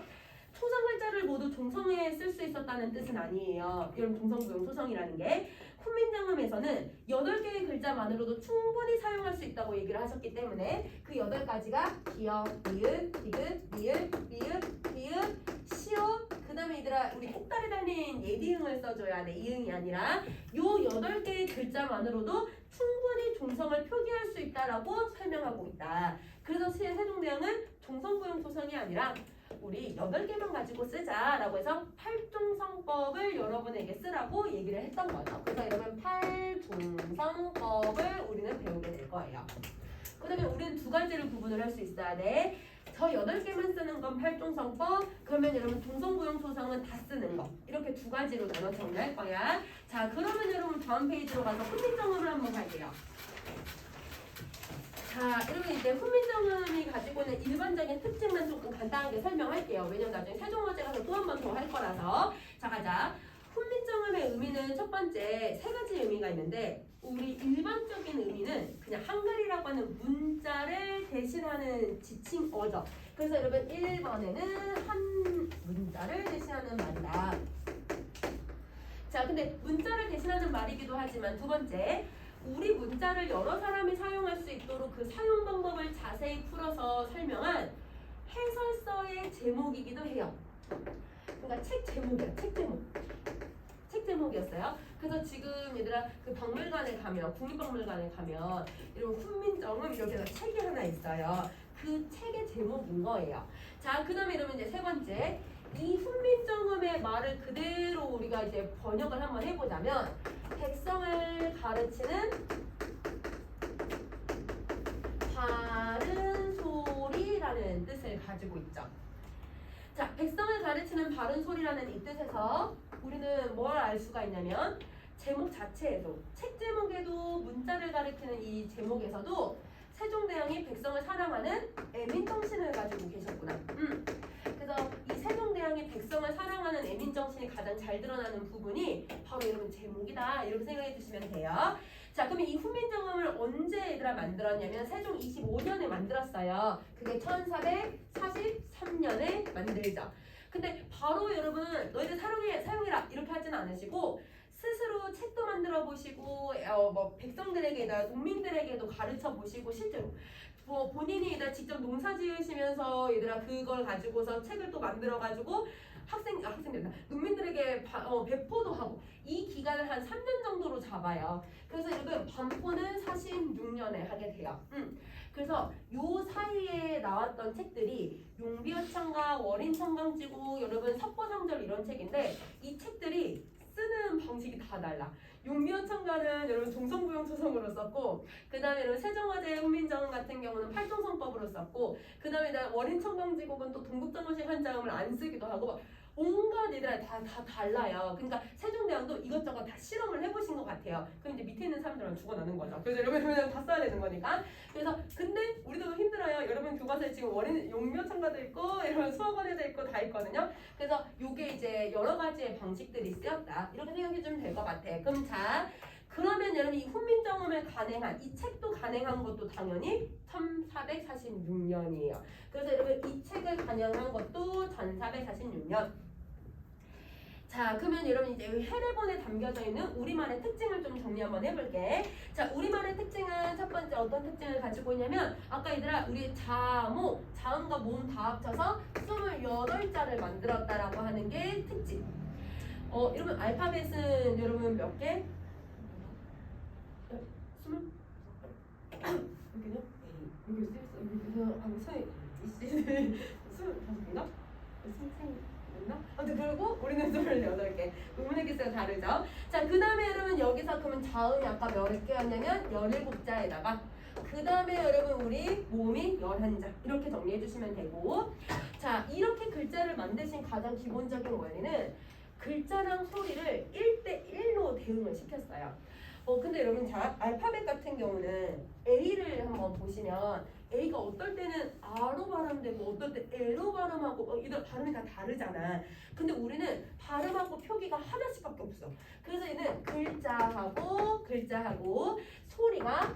초성 글자를 모두 종성에 쓸 수 있었다는 뜻은 아니에요. 이런 종성, 부용, 초성이라는 게 훈민정음에서는 8개의 글자만으로도 충분히 사용할 수 있다고 얘기를 하셨기 때문에 그 8가지가 기역, 니은, 디귿, 리을, 미읍, 비읍, 시옷, 그 다음에 얘들아 우리 꼭다리 달린 예디응을 써줘야 돼. 이응이 아니라 요 8개의 글자만으로도 충분히 종성을 표기할 수 있다라고 설명하고 있다. 그래서 세종대왕은 종성, 부용, 초성이 아니라 우리 8개만 가지고 쓰자라고 해서 팔종성법을 여러분에게 쓰라고 얘기를 했던 거죠. 그래서 여러분 팔종성법을 우리는 배우게 될 거예요. 그다음에 우리는 2가지를 구분을 할 수 있어야 돼. 저 8개만 쓰는 건 팔종성법, 그러면 여러분 종성, 부용, 초성은 다 쓰는 거. 이렇게 2가지로 나눠 정리할 거야. 자, 그러면 여러분 다음 페이지로 가서 훈민정음을 한번 갈게요. 자, 여러분 이제 훈민정음이 가지고 있는 일반적인 특징만 조금 간단하게 설명할게요. 왜냐면 나중에 세종어제 가서 또 한 번 더 할 거라서. 자, 가자. 훈민정음의 의미는 첫 번째 3가지 의미가 있는데 우리 일반적인 의미는 그냥 한글이라고 하는 문자를 대신하는 지칭어죠. 그래서 여러분 1번에는 한 문자를 대신하는 말이다. 자, 근데 문자를 대신하는 말이기도 하지만 두 번째 우리 문자를 여러 사람이 사용할 수 있도록 그 사용 방법을 자세히 풀어서 설명한 해설서의 제목이기도 해요. 그러니까 책 제목이야, 책 제목. 책 제목이었어요. 그래서 지금 얘들아 그 박물관에 가면, 국립박물관에 가면 이런 훈민정음 이렇게 해서 책이 하나 있어요. 그 책의 제목인 거예요. 자, 그 다음에 이러면 이제 세 번째, 이 훈민정음의 말을 그대로 우리가 이제 번역을 한번 해보자면, 백성을 가르치는 바른 소리라는 뜻을 가지고 있죠. 자, 백성을 가르치는 바른 소리라는 이 뜻에서 우리는 뭘 알 수가 있냐면, 제목 자체에도, 책 제목에도 문자를 가리키는 이 제목에서도 세종대왕이 백성을 사랑하는 애민정신을 가지고 계셨구나. 그래서 이 세종대왕이 백성을 사랑하는 애민정신이 가장 잘 드러나는 부분이 바로 여러분 제목이다, 이렇게 생각해 주시면 돼요. 자, 그러면 이 훈민정음을 언제 얘들아 만들었냐면 세종 25년에 만들었어요. 그게 1443년에 만들죠. 근데 바로 여러분 너희들 사용해라 이렇게 하진 않으시고 스스로 책도 만들어 보시고 뭐 백성들에게나 농민들에게도 가르쳐 보시고 실제로 뭐 본인이 직접 농사 지으시면서 얘들아 그걸 가지고서 책을 또 만들어 가지고 학생들 농민들에게 배포도 하고 이 기간을 한 3년 정도로 잡아요. 그래서 여러분 반포는 46년에 하게 돼요. 그래서 요 사이에 나왔던 책들이 용비어창과 월인청강지구, 여러분 석보상절 이런 책인데 이 책들이 쓰는 방식이 다 달라. 용비어창가는 여러분 동성부용초성으로 썼고, 그 다음에 여러분 세종화재 훈민정음 같은 경우는 팔동성법으로 썼고, 그 다음에 월인청강지국은 또 동국정원식 한자음을 안 쓰기도 하고, 온갖 애들 다 달라요. 그러니까 세종대왕도 이것저것 다 실험을 해보신 것 같아요. 그럼 이제 밑에 있는 사람들은 죽어나는 거죠. 그래서 여러분 다 써야 되는 거니까. 그래서 근데 우리도 힘들어요. 여러분 교과서에 지금 월인 용묘창가도 있고, 여러분 수학원에도 있고 다 있거든요. 그래서 요게 이제 여러 가지의 방식들이 쓰였다, 이렇게 생각해주면 될 것 같아. 그럼 자, 그러면 여러분 이 훈민정음을 간행한 이 책도 간행한 것도 당연히 1446년이에요. 그래서 여러분 이 책을 간행한 것도 1446년. 자, 그러면 여러분 이제 해례본에 담겨져 있는 우리말의 특징을 좀 정리 한번 해볼게. 자, 우리말의 특징은 첫 번째 어떤 특징을 가지고 있냐면, 아까 얘들아 우리 자음과 모음 다 합쳐서 28자를 만들었다라고 하는 게 특징. 여러분 알파벳은 여러분 몇 개? 20? 여기요? 여기 쓰였어. 하고 서에 25개인가? 있나? 아무튼 그리고 우리는 28개. 의문의 개수가 다르죠. 자, 그 다음에 여러분 여기서 그러면 자음이 아까 몇 개였냐면 17자에다가 그 다음에 여러분 우리 모음이 11자 이렇게 정리해 주시면 되고, 자, 이렇게 글자를 만드신 가장 기본적인 원리는 글자랑 소리를 1대1로 대응을 시켰어요. 근데 여러분 자, 알파벳 같은 경우는 A를 한번 보시면 A가 어떨 때는 A로 발음되고 어떨 때 L로 발음하고 이들 발음이 다 다르잖아. 근데 우리는 발음하고 표기가 하나씩밖에 없어. 그래서 얘는 글자하고 소리가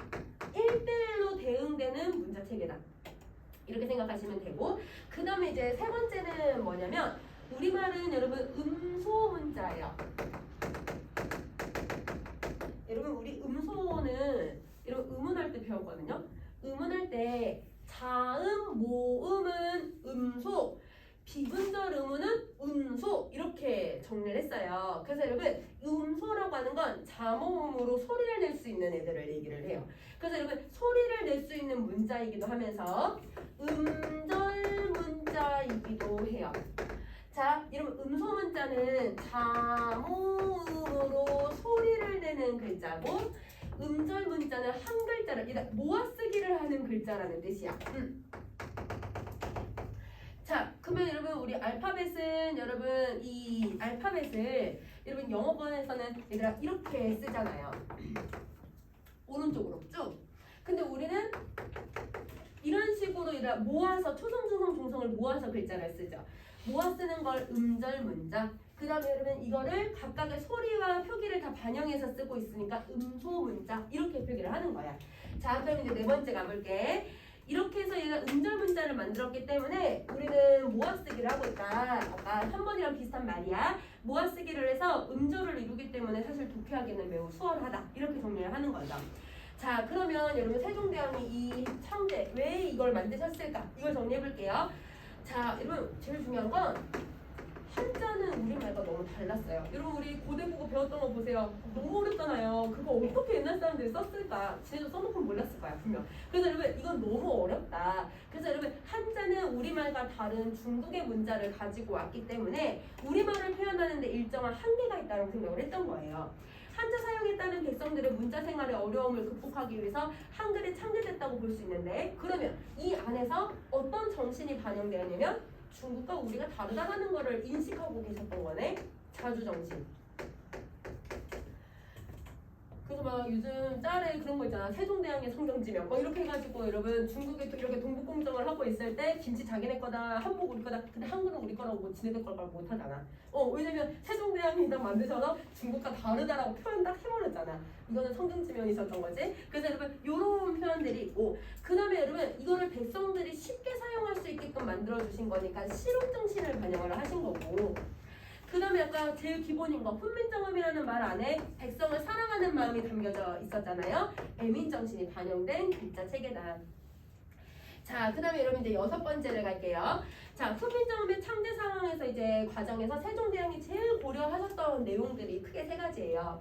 1대1로 대응되는 문자체계다, 이렇게 생각하시면 되고, 그 다음에 이제 세 번째는 뭐냐면 우리말은 여러분 음소 문자예요. 여러분 우리 음소는 여러분 음운할 때 배웠거든요. 음운할 때 자음, 모음은 음소, 비분절 음운은 운소 이렇게 정리를 했어요. 그래서 여러분 음소라고 하는 건 자모음으로 소리를 낼 수 있는 애들을 얘기를 해요. 그래서 여러분 소리를 낼 수 있는 문자이기도 하면서 음절 문자이기도 해요. 자, 여러분 음소 문자는 자모음으로 소리를 내는 글자고, 음절 문자는 한 글자를 모아쓰기를 하는 글자라는 뜻이야. 자, 그러면 여러분 우리 알파벳은 여러분 이 알파벳을 여러분 영어권에서는 얘들아 이렇게 쓰잖아요. 오른쪽으로 쭉. 근데 우리는 이런 식으로 얘들아 모아서 초성, 중성, 중성을 모아서 글자를 쓰죠. 모아 쓰는 걸 음절 문자. 그 다음에 여러분 이거를 각각의 소리와 표기를 다 반영해서 쓰고 있으니까 음소 문자 이렇게 표기를 하는 거야. 자, 그럼 이제 네 번째 가볼게. 이렇게 해서 얘가 음절 문자를 만들었기 때문에 우리는 모아쓰기를 하고 있다. 아까 3번이랑 비슷한 말이야. 모아쓰기를 해서 음절을 이루기 때문에 사실 독해하기는 매우 수월하다. 이렇게 정리를 하는 거죠. 자, 그러면 여러분 세종대왕이 이 창제 왜 이걸 만드셨을까? 이걸 정리해 볼게요. 자, 여러분 제일 중요한 건 한자는 우리말과 너무 달랐어요. 여러분 우리 고대국어 배웠던 거 보세요. 너무 어렵잖아요. 그거 어떻게 옛날 사람들이 썼을까? 진짜 써놓고 몰랐을 거야 분명. 그래서 여러분 이건 너무 어렵다. 그래서 여러분 한자는 우리말과 다른 중국의 문자를 가지고 왔기 때문에 우리말을 표현하는데 일정한 한계가 있다고 생각을 했던 거예요. 한자 사용에 따른 백성들의 문자 생활의 어려움을 극복하기 위해서 한글이 창제됐다고 볼 수 있는데, 그러면 이 안에서 어떤 정신이 반영되었냐면 중국과 우리가 다르다는 거를 인식하고 계셨던 거네. 자주정신. 그래서 막 요즘 짤에 그런 거 있잖아. 세종대왕의 성경지명 뭐 이렇게 해가지고 여러분 중국에 또 이렇게 동북공정을 하고 있을 때 김치 자기네 거다, 한복 우리 거다. 근데 한글은 우리 거라고 뭐 지네들 걸 말 못하잖아. 왜냐면 세종대왕이 딱 만드셔서 중국과 다르다라고 표현 딱 해버렸잖아. 이거는 성경지명이셨던 거지. 그래서 여러분 요런 표현들이 있고, 그 다음에 여러분 이거를 백성들이 쉽게 사용할 수 있게끔 만들어주신 거니까 실용정신을 반영을 하신 거고, 그 다음에 아까 제일 기본인 거 훈민정음이라는 말 안에 백성을 사랑하는 마음이 담겨져 있었잖아요. 애민정신이 반영된 글자 체계다. 자, 그 다음에 여러분 이제 6번째를 갈게요. 자, 훈민정음의 창제 상황에서 이제 과정에서 세종대왕이 제일 고려하셨던 내용들이 크게 3가지예요.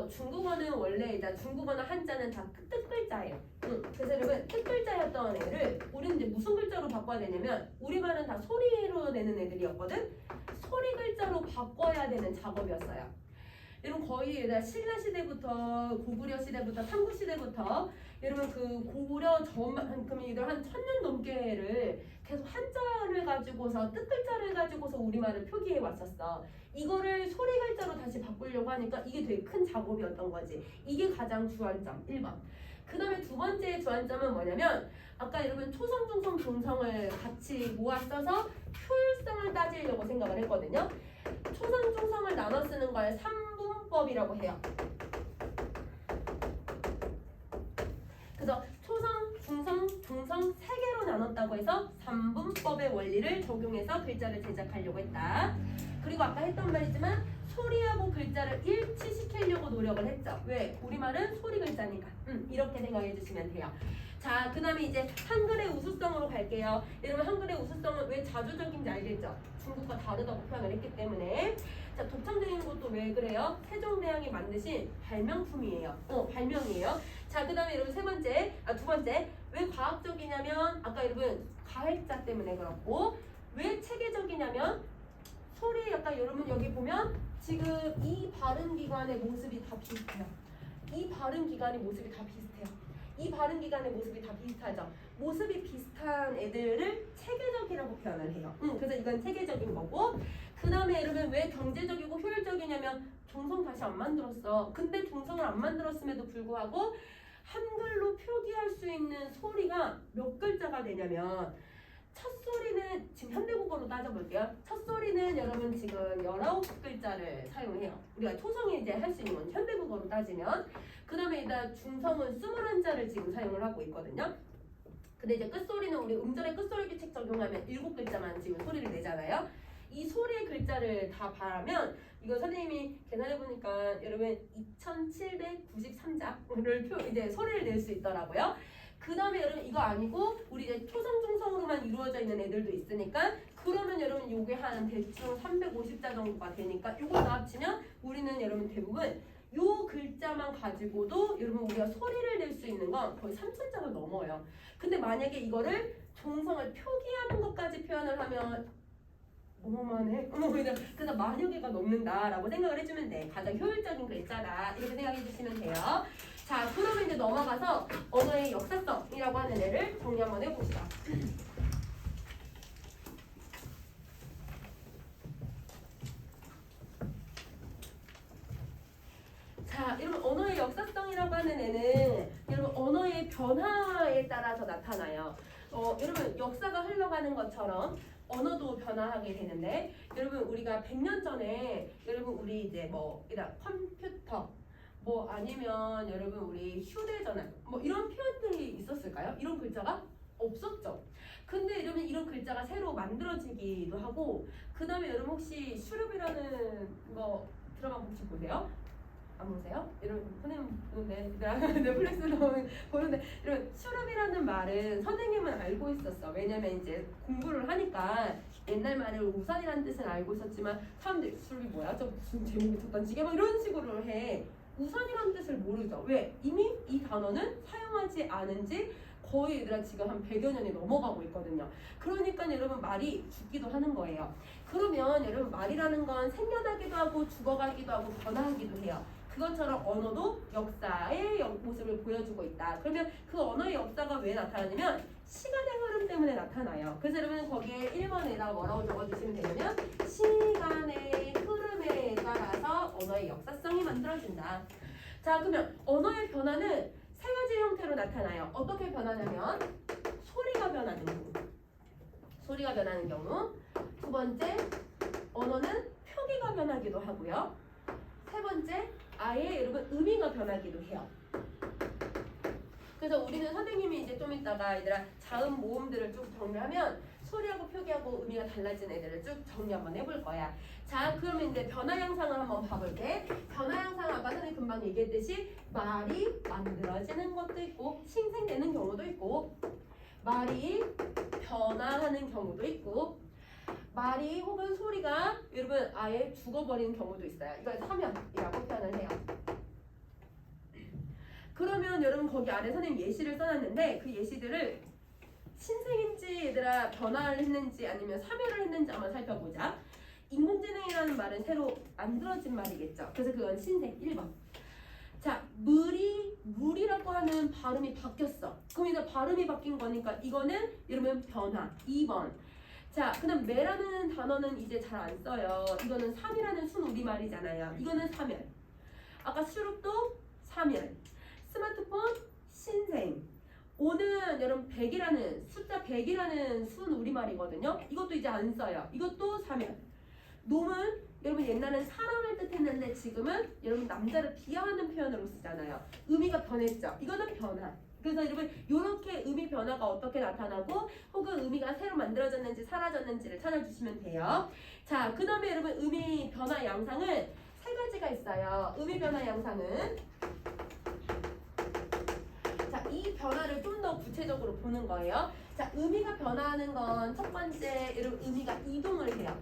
중국어는 원래 이제 중국어나 한자는 다 뜻글자예요. 그래서 여러분 뜻글자였던 애를 우리는 이제 무슨 글자로 바꿔야 되냐면, 우리말은 다 소리로 내는 애들이었거든. 소리 글자로 바꿔야 되는 작업이었어요. 여러분 거의 신라 시대부터 고구려 시대부터 삼국 시대부터 여러분 그 고구려 전만큼 이들 한 1000년 넘게를 계속 한자를 가지고서 뜻글자를 가지고서 우리말을 표기해 왔었어. 이거를 소리 글자로 다시 바꾸려고 하니까 이게 되게 큰 작업이었던 거지. 이게 가장 주안점 1번. 그 다음에 2번째 주안점은 뭐냐면, 아까 여러분 초성, 중성, 종성을 같이 모아 써서 효율성을 따지려고 생각을 했거든요. 초성, 중성을 나눠 쓰는 걸 3분법이라고 해요. 그래서 초성, 중성, 종성 3개로 나눴다고 해서 3분법의 원리를 적용해서 글자를 제작하려고 했다. 그리고 아까 했던 말이지만 소리하고 글자를 일치시키려고 노력을 했죠. 왜? 우리말은 소리 글자니까. 이렇게 생각해 주시면 돼요. 자, 그 다음에 이제 한글의 우수성으로 갈게요. 여러분 한글의 우수성은 왜 자주적인지 알겠죠? 중국과 다르다고 표현을 했기 때문에. 자, 독창적인 것도 왜 그래요? 세종대왕이 만드신 발명품이에요. 발명이에요. 자, 그 다음에 여러분 두 번째. 왜 과학적이냐면 아까 여러분 가액자 때문에 그렇고, 왜 체계적이냐면 소리 약간 여러분 여기 보면 지금 이 발음기관의 모습이 다 비슷해요. 이 발음기관의 모습이 다 비슷해요. 이 발음기관의 모습이 다 비슷하죠. 모습이 비슷한 애들을 체계적이라고 표현을 해요. 그래서 이건 체계적인 거고, 그 다음에 여러분 왜 경제적이고 효율적이냐면 종성 다시 안 만들었어. 근데 종성을 안 만들었음에도 불구하고 한글로 표기할 수 있는 소리가 몇 글자가 되냐면, 첫 소리는 지금 현대국어로 따져볼게요. 첫 소리는 여러분 지금 19글자를 사용해요. 우리가 초성이 이제 할 수 있는 건 현대국어로 따지면. 그 다음에 일단 중성은 21자를 지금 사용을 하고 있거든요. 근데 이제 끝소리는 우리 음절의 끝소리 규칙 적용하면 7글자만 지금 소리를 내잖아요. 이 소리의 글자를 다 바라면 이거 선생님이 계산해보니까 여러분 2793자를 이제 소리를 낼 수 있더라고요. 그 다음에 여러분 이거 아니고 우리 이제 초성 중성으로만 이루어져 있는 애들도 있으니까, 그러면 여러분 요게 한 대충 350자 정도가 되니까 요거 다 합치면 우리는 여러분 대부분 요 글자만 가지고도 여러분 우리가 소리를 낼 수 있는 건 거의 3000자가 넘어요. 근데 만약에 이거를 종성을 표기하는 것까지 표현을 하면 어마어마하네. 그래서 만여 개가 넘는다라고 생각을 해주면 돼. 가장 효율적인 글자다 이렇게 생각해 주시면 돼요. 자, 그러면 이제 넘어가서 언어의 역사성이라고 하는 애를 정리 한번 해봅시다. 자, 여러분 언어의 역사성이라고 하는 애는 여러분 언어의 변화에 따라서 나타나요. 여러분 역사가 흘러가는 것처럼 언어도 변화하게 되는데, 여러분 우리가 100년 전에 여러분 우리 이제 뭐 일단 컴퓨터 뭐 아니면 여러분 우리 휴대전화 뭐 이런 표현들이 있었을까요? 이런 글자가 없었죠. 근데 이러면 이런 글자가 새로 만들어지기도 하고, 그 다음에 여러분 혹시 슈룹이라는 거 드라마 혹시 보세요? 안 보세요? 여러분 선생님 넷플릭스 보는데 여러분 슈룹이라는 말은 선생님은 알고 있었어. 왜냐면 이제 공부를 하니까 옛날 말을 우산이라는 뜻은 알고 있었지만 사람들이 슈룹이 뭐야? 저 무슨 제목이 덧단지게 막 이런 식으로 해. 우산이라는 뜻을 모르죠. 왜? 이미 이 단어는 사용하지 않은 지 거의 얘들아 지금 한 100여 년이 넘어가고 있거든요. 그러니까 여러분 말이 죽기도 하는 거예요. 그러면 여러분 말이라는 건 생겨나기도 하고 죽어가기도 하고 변화하기도 해요. 그것처럼 언어도 역사의 모습을 보여주고 있다. 그러면 그 언어의 역사가 왜 나타나냐면 시간의 흐름 때문에 나타나요. 그래서 여러분 거기에 1번에다 뭐라고 적어주시면 되냐면 시간의 흐름에 따라서 언어의 역사성이 만들어진다. 자, 그러면 언어의 변화는 세 가지 형태로 나타나요. 어떻게 변하냐면 소리가 변하는 경우, 소리가 변하는 경우. 두 번째, 언어는 표기가 변하기도 하고요. 세 번째, 아예 여러분 의미가 변하기도 해요. 그래서 우리는 선생님이 이제 좀 이따가 얘들아 자음 모음들을 쭉 정리하면 소리하고 표기하고 의미가 달라진 애들을 쭉 정리 한번 해볼 거야. 자, 그러면 이제 변화 양상을 한번 봐볼게. 변화 양상 아까 선생님 금방 얘기했듯이 말이 만들어지는 것도 있고 생성되는 경우도 있고, 말이 변화하는 경우도 있고, 말이 혹은 소리가 여러분 아예 죽어버리는 경우도 있어요. 이걸 사면이라고 표현을 해요. 그러면 여러분 거기 아래 선생님 예시를 써놨는데 그 예시들을 신생인지 얘들아 변화를 했는지 아니면 사멸을 했는지 한번 살펴보자. 인공지능이라는 말은 새로 만들어진 말이겠죠. 그래서 그건 신생 1번. 자, 물이라고 하는 발음이 바뀌었어. 그럼 이제 발음이 바뀐 거니까 이거는 여러분 변화 2번. 자, 그다음 매라는 단어는 이제 잘 안 써요. 이거는 3이라는 순 우리말이잖아요. 이거는 사멸. 아까 슈룹도 사멸. 스마트폰 신생. 오는 여러분 100이라는 숫자 100이라는 순 우리말이거든요. 이것도 이제 안 써요. 이것도 사멸. 놈은 여러분 옛날엔 사람을 뜻했는데 지금은 여러분 남자를 비하하는 표현으로 쓰잖아요. 의미가 변했죠. 이거는 변화. 그래서 여러분 이렇게 의미 변화가 어떻게 나타나고 혹은 의미가 새로 만들어졌는지 사라졌는지를 찾아주시면 돼요. 자, 그 다음에 여러분 의미 변화 양상은 세 가지가 있어요. 의미 변화 양상은 자, 이 변화를 좀 더 구체적으로 보는 거예요. 자, 의미가 변화하는 건 첫 번째 여러분 의미가 이동을 해요.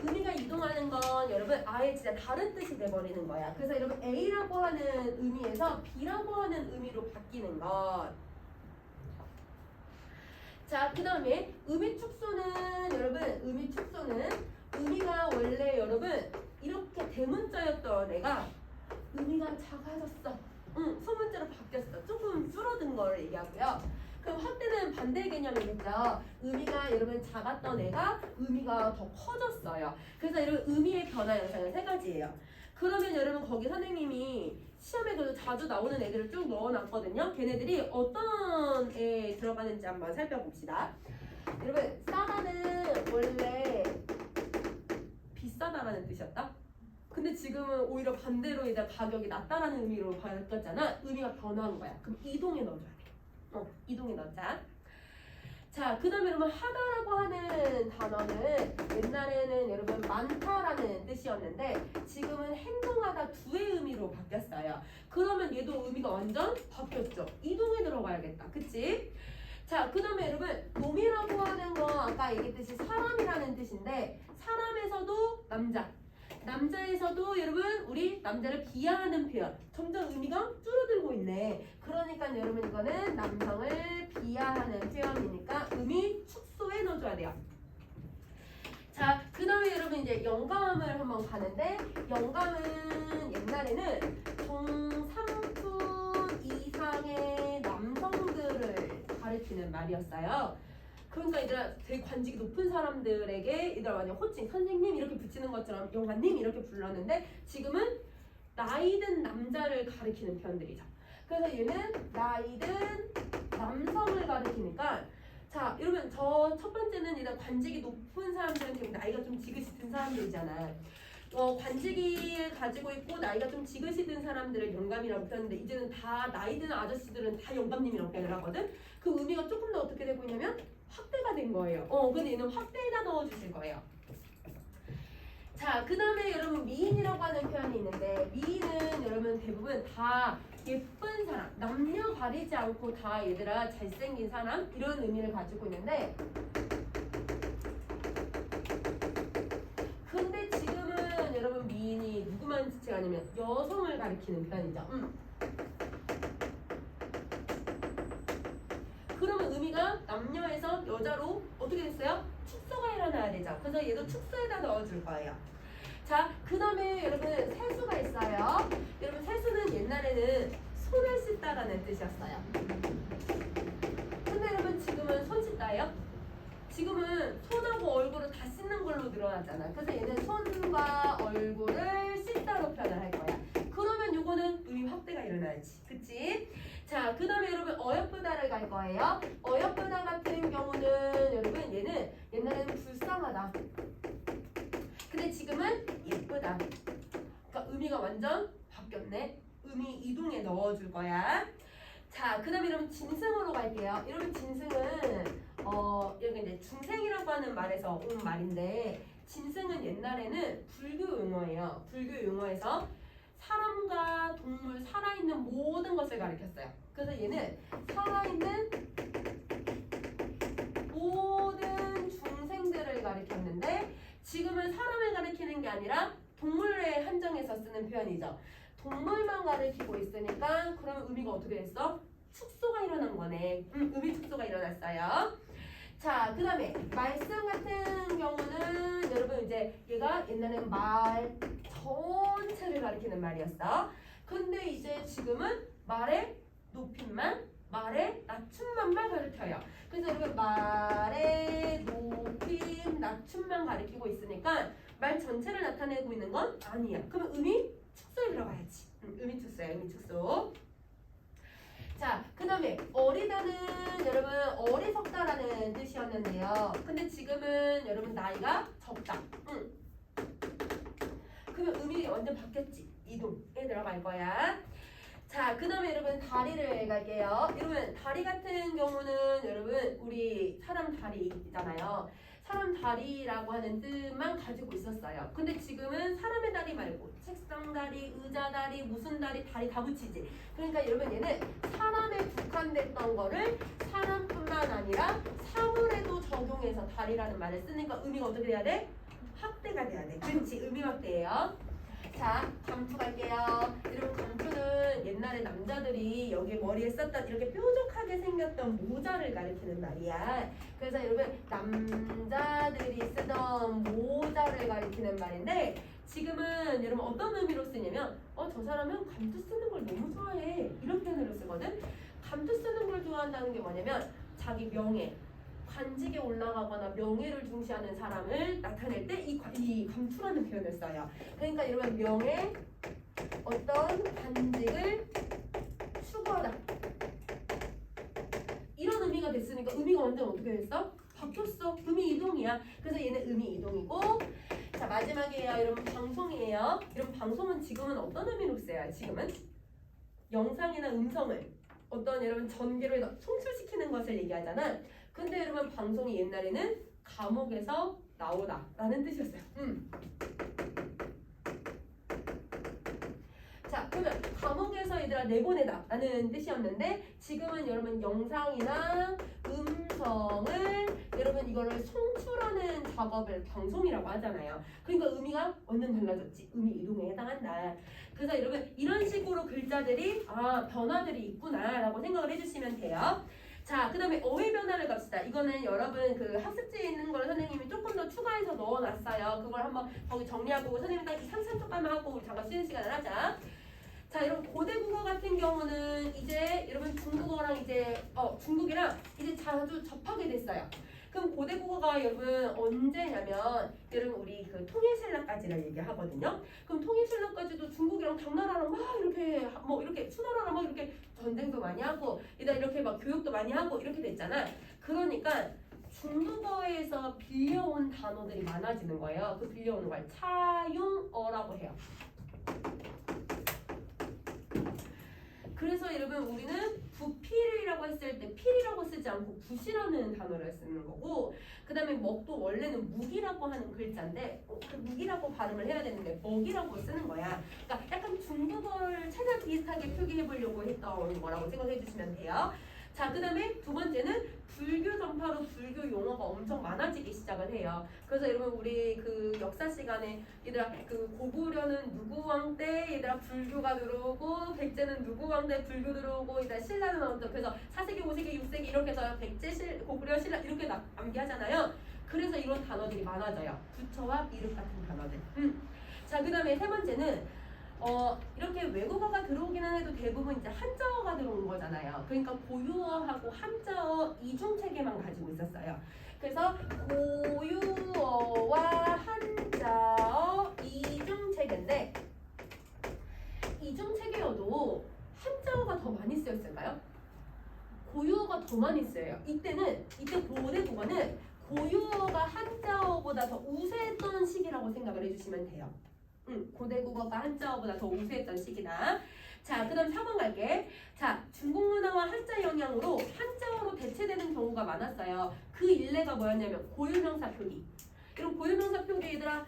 의미가 이동하는 건 여러분 아예 진짜 다른 뜻이 돼버리는 거야. 그래서 여러분 A라고 하는 의미에서 B라고 하는 의미로 바뀌는 것. 자, 그 다음에 의미 축소는 여러분 의미 축소는 의미가 원래 여러분 이렇게 대문자였던 애가 의미가 작아졌어. 소문자로 바뀌었어. 조금 줄어든 걸 얘기하고요. 그럼 확대는 반대 개념이겠죠. 의미가 여러분 작았던 애가 의미가 더 커졌어요. 그래서 여러분 의미의 변화 양상은 세 가지예요. 그러면 여러분 거기 선생님이 시험에 그래도 자주 나오는 애들을 쭉 넣어놨거든요. 걔네들이 어떤 애 들어가는지 한번 살펴봅시다. 여러분 싸다는 원래 비싸다라는 뜻이었다. 근데 지금은 오히려 반대로 이제 가격이 낮다라는 의미로 바뀌었잖아. 의미가 변화한 거야. 그럼 이동에 넣어줘야 돼. 이동에 넣자. 자, 그 다음에 여러분 하다라고 하는 단어는 옛날에는 여러분 많다라는 뜻이었는데 지금은 행동하다 두의 의미로 바뀌었어요. 그러면 얘도 의미가 완전 바뀌었죠. 이동에 들어가야겠다. 그치? 자, 그 다음에 여러분 놈이라고 하는 거 아까 얘기했듯이 사람이라는 뜻인데 사람에서도 남자, 남자에서도 여러분 우리 남자를 비하하는 표현. 점점 의미가 줄어들고 있네. 그러니까 여러분 이거는 남성을 비하하는 표현이니까 의미 축소해 넣어줘야 돼요. 자, 그 다음에 여러분 이제 영감을 한번 가는데 영감은 옛날에는 중3분 이상의 남성들을 가리키는 말이었어요. 그러니까 얘들아 되게 관직이 높은 사람들에게 얘들아 만약 호칭 선생님 이렇게 붙이는 것처럼 영감님 이렇게 불렀는데 지금은 나이든 남자를 가리키는 표현들이죠. 그래서 얘는 나이든 남성을 가리키니까 자, 여러분 저 첫 번째는 일단 관직이 높은 사람들은 되게 나이가 좀 지긋이 든 사람들이잖아. 관직이 가지고 있고 나이가 좀 지긋이 든 사람들을 영감이라고 표현하는데 이제는 다 나이 드는 아저씨들은 다 영감님이라고 표현을 하거든. 그 의미가 조금 더 어떻게 되고 있냐면 확대가 된 거예요. 근데 얘는 확대에다 넣어주실 거예요. 자, 그 다음에 여러분 미인이라고 하는 표현이 있는데 미인은 여러분 대부분 다 예쁜 사람, 남녀 가리지 않고 다 얘들아 잘생긴 사람 이런 의미를 가지고 있는데 근데 지금은 여러분 미인이 누구만 지칭하냐면 여성을 가리키는 표현이죠. 그러면 의미가 남녀에서 여자로 어떻게 됐어요? 축소가 일어나야 되죠. 그래서 얘도 축소에다 넣어줄 거예요. 자, 그 다음에 여러분 세수가 있어요. 여러분 세수는 옛날에는 손을 씻다라는 뜻이었어요. 근데 여러분 지금은 손 씻다예요? 지금은 손하고 얼굴을 다 씻는 걸로 늘어나잖아. 그래서 얘는 손과 얼굴을 씻다로 표현을 할 거야. 그러면 요거는 의미 확대가 일어나야지. 그치? 자, 그 다음에 여러분 어여쁘다를 갈 거예요. 어여쁘다 같은 경우는 여러분 얘는 옛날에는 불쌍하다. 근데 지금은 예쁘다. 그러니까 의미가 완전 바뀌었네. 의미 이동에 넣어줄 거야. 자, 그 다음에 여러분 짐승으로 갈게요. 여러분 짐승은 여기 이제 중생이라고 하는 말에서 온 말인데 짐승은 옛날에는 불교 용어예요. 불교 용어에서 사람과 동물, 살아있는 모든 것을 가리켰어요. 그래서 얘는 살아있는 모든 중생들을 가리켰는데 지금은 사람을 가리키는 게 아니라 동물에 한정해서 쓰는 표현이죠. 동물만 가리키고 있으니까 그러면 의미가 어떻게 됐어? 축소가 일어난 거네. 의미 축소가 일어났어요. 자, 그 다음에 말씀 같은 경우는 여러분 이제 얘가 옛날에는 말 전체를 가리키는 말이었어. 근데 이제 지금은 말의 높임만, 말의 낮춤만만 가리켜요. 그래서 여러분 말의 높임, 낮춤만 가리키고 있으니까 말 전체를 나타내고 있는 건 아니야. 그러면 의미 축소에 들어가야지. 의미 축소야, 의미 축소. 자, 그 다음에 어리다는 여러분 어리석다라는 뜻이었는데요. 근데 지금은 여러분 나이가 적다. 그러면 의미 완전 바뀌었지. 이동에 들어갈 거야. 자, 그 다음에 여러분 다리를 갈게요. 여러분 다리 같은 경우는 여러분 우리 사람 다리 있잖아요. 사람 다리라고 하는 뜻만 가지고 있었어요. 근데 지금은 사람의 다리 말고 책상 다리, 의자 다리, 무슨 다리, 다리 다 붙이지. 그러니까 여러분 얘는 사람에 국한됐던 거를 사람뿐만 아니라 사물에도 적용해서 다리라는 말을 쓰니까 의미가 어떻게 돼야 돼? 확대가 돼야 돼. 그렇지, 의미 확대예요. 자, 감투 갈게요. 여러분 감투는 옛날에 남자들이 여기 머리에 썼던 이렇게 뾰족하게 생겼던 모자를 가리키는 말이야. 그래서 여러분 남자들이 쓰던 모자를 가리키는 말인데 지금은 여러분 어떤 의미로 쓰냐면 저 사람은 감투 쓰는 걸 너무 좋아해 이런 표현으로 쓰거든. 감투 쓰는 걸 좋아한다는 게 뭐냐면 자기 명예, 관직에 올라가거나 명예를 중시하는 사람을 나타낼 때 이 감투라는 표현을 써요. 그러니까 여러분 명예, 어떤 관직을 추구하다 이런 의미가 됐으니까 의미가 완전 어떻게 됐어? 바뀌었어. 의미 이동이야. 그래서 얘는 의미 이동이고 자 마지막이에요. 여러분 방송이에요. 여러분 방송은 지금은 어떤 의미로 써요? 지금은 영상이나 음성을 어떤 여러분 전기로 송출시키는 것을 얘기하잖아. 근데 여러분 방송이 옛날에는 감옥에서 나오다 라는 뜻이었어요. 자 그러면 감옥에서 얘들아 내보내다 라는 뜻이었는데 지금은 여러분 영상이나 음성을 여러분 이거를 송출하는 작업을 방송이라고 하잖아요. 그러니까 의미가 완전 달라졌지. 의미 이동에 해당한다. 그래서 여러분 이런 식으로 글자들이 변화들이 있구나 라고 생각을 해주시면 돼요. 자, 그 다음에 어휘 변화를 갑시다. 이거는 여러분 그 학습지에 있는 걸 선생님이 조금 더 추가해서 넣어놨어요. 그걸 한번 거기 정리하고 선생님 딱 3, 4쪽까지만 하고 우리 잠깐 쉬는 시간을 하자. 자, 여러분 고대 국어 같은 경우는 이제 여러분 중국어랑 이제 중국이랑 이제 자주 접하게 됐어요. 그럼 고대 국어가 여러분 언제냐면 여러분 우리 그 통일신라까지를 얘기하거든요. 그럼 통일신라까지도 중국이랑 당나라랑 막 이렇게 뭐 이렇게 수나라랑 막 이렇게 전쟁도 많이 하고 이렇게 막 교육도 많이 하고 이렇게 됐잖아. 그러니까 중국어에서 빌려온 단어들이 많아지는 거예요. 그 빌려오는 걸 차용어라고 해요. 그래서 여러분 우리는 부필이라고 했을 때 필이라고 쓰지 않고 붓이라는 단어를 쓰는 거고, 그 다음에 먹도 원래는 묵이라고 하는 글자인데 그 묵이라고 발음을 해야 되는데 먹이라고 쓰는 거야. 그러니까 약간 중국어를 최대한 비슷하게 표기해 보려고 했던 거라고 생각해 주시면 돼요. 자, 그 다음에 두 번째는 불교 전파로 불교 용어가 엄청 많아지기 시작을 해요. 그래서 여러분 우리 그 역사 시간에 얘들아 그 고구려는 누구 왕 때 얘들아 불교가 들어오고, 백제는 누구 왕 때 불교 들어오고, 얘들아 신라는 어떤, 그래서 4세기 5세기 6세기 이렇게 해서 백제 고구려 신라 이렇게 암기하잖아요. 그래서 이런 단어들이 많아져요. 부처와 미륵 같은 단어들. 자, 그 다음에 세 번째는 이렇게 외국어가 들어오기는 해도 대부분 이제 한자어가 들어온 거잖아요. 그러니까 고유어하고 한자어 이중 체계만 가지고 있었어요. 그래서 고유어와 한자어 이중 체계인데, 이중 체계여도 한자어가 더 많이 쓰였을까요? 고유어가 더 많이 쓰여요. 이때 고대 국어는 고유어가 한자어보다 더 우세했던 시기라고 생각을 해주시면 돼요. 고대 국어가 한자어보다 더 우수했던 시기다. 자, 그 다음 4번 갈게. 자, 중국 문화와 한자 영향으로 한자어로 대체되는 경우가 많았어요. 그 일례가 뭐였냐면 고유명사 표기. 이런 고유명사 표기 얘들아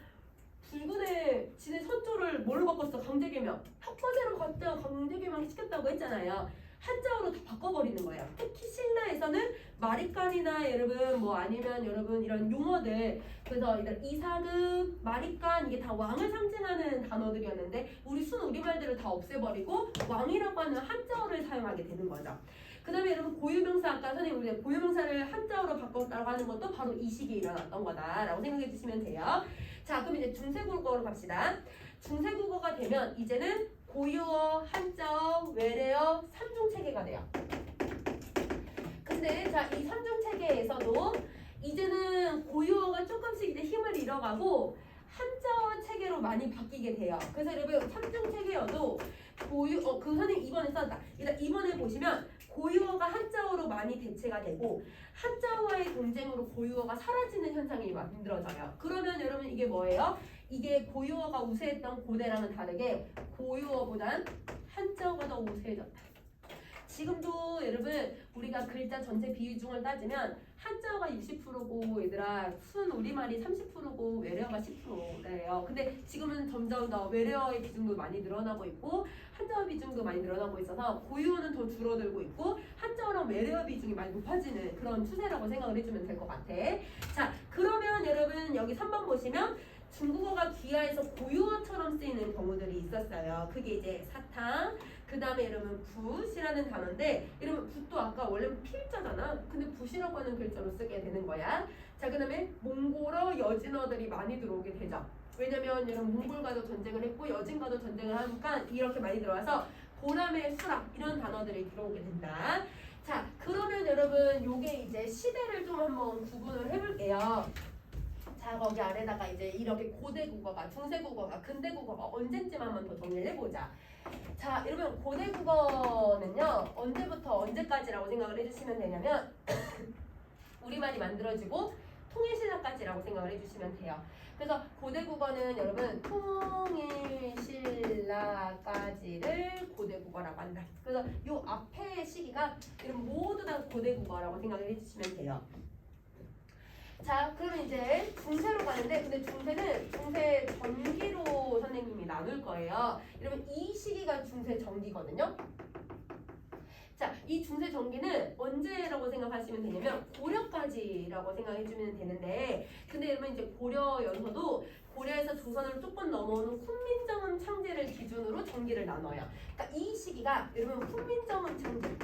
붉은에 지네 선조를 뭘로 바꿨어? 강제개명. 혁과제로 갖다 강제개명 시켰다고 했잖아요. 한자어로 다 바꿔버리는 거예요. 특히 신라에서는 마리간이나 여러분 뭐 아니면 여러분 이런 용어들, 그래서 이사급, 마리간 이게 다 왕을 상징하는 단어들이었는데 우리 순 우리말들을 다 없애버리고 왕이라고 하는 한자어를 사용하게 되는 거죠. 그 다음에 여러분 고유명사, 아까 선생님 우리 고유명사를 한자어로 바꿨다고 하는 것도 바로 이 시기에 일어났던 거다라고 생각해 주시면 돼요. 자, 그럼 이제 중세국어로 갑시다. 중세국어가 되면 이제는 고유어, 한자어, 외래어, 삼중체계가 돼요. 근데 자, 이 삼중체계에서도 이제는 고유어가 조금씩 이제 힘을 잃어가고 한자어 체계로 많이 바뀌게 돼요. 그래서 여러분 삼중체계여도 그 선생님 이번에 썼다. 이번에 보시면 고유어가 한자어로 많이 대체가 되고 한자어와의 경쟁으로 고유어가 사라지는 현상이 만들어져요. 그러면 여러분 이게 뭐예요? 이게 고유어가 우세했던 고대랑은 다르게 고유어보단 한자어가 더 우세해졌다. 지금도 여러분 우리가 글자 전체 비중을 따지면 한자어가 60%고 얘들아 순 우리말이 30%고 외래어가 10%래요. 근데 지금은 점점 더 외래어의 비중도 많이 늘어나고 있고 한자어 비중도 많이 늘어나고 있어서 고유어는 더 줄어들고 있고 한자어랑 외래어 비중이 많이 높아지는 그런 추세라고 생각을 해주면 될 것 같아. 자, 그러면 여러분 여기 3번 보시면 중국어가 귀화해서 고유어처럼 쓰이는 경우들이 있었어요. 그게 이제 사탕, 그 다음에 여러분 붓이라는 단어인데, 여러분 붓도 아까 원래 필자잖아. 근데 붓이라고 하는 글자로 쓰게 되는 거야. 자, 그 다음에 몽골어, 여진어들이 많이 들어오게 되죠. 왜냐면 여러분 몽골과도 전쟁을 했고 여진과도 전쟁을 하니까 이렇게 많이 들어와서 보람의 수락 이런 단어들이 들어오게 된다. 자, 그러면 여러분 요게 이제 시대를 좀 한번 구분을 해볼게요. 자, 거기 아래다가 이제 이렇게 고대 국어가, 중세 국어가, 근대 국어가 언제쯤 한번 더 정리를 해보자. 자, 여러분 고대 국어는요 언제부터 언제까지라고 생각을 해주시면 되냐면 우리말이 만들어지고 통일신라까지라고 생각을 해주시면 돼요. 그래서 고대 국어는 여러분 통일신라까지를 고대 국어라고 한다. 그래서 요 앞에 시기가 여러분 모두 다 고대 국어라고 생각을 해주시면 돼요. 자, 그러면 이제 중세로 가는데, 근데 중세는 중세 전기로 선생님이 나눌 거예요. 여러분 이 시기가 중세 전기거든요. 자, 이 중세 전기는 언제라고 생각하시면 되냐면 고려까지라고 생각해주면 되는데, 근데 여러분 이제 고려여서도 고려에서 조선을 조금 넘어오는 훈민정음 창제를 기준으로 전기를 나눠요. 그러니까 이 시기가 여러분 훈민정음 창제.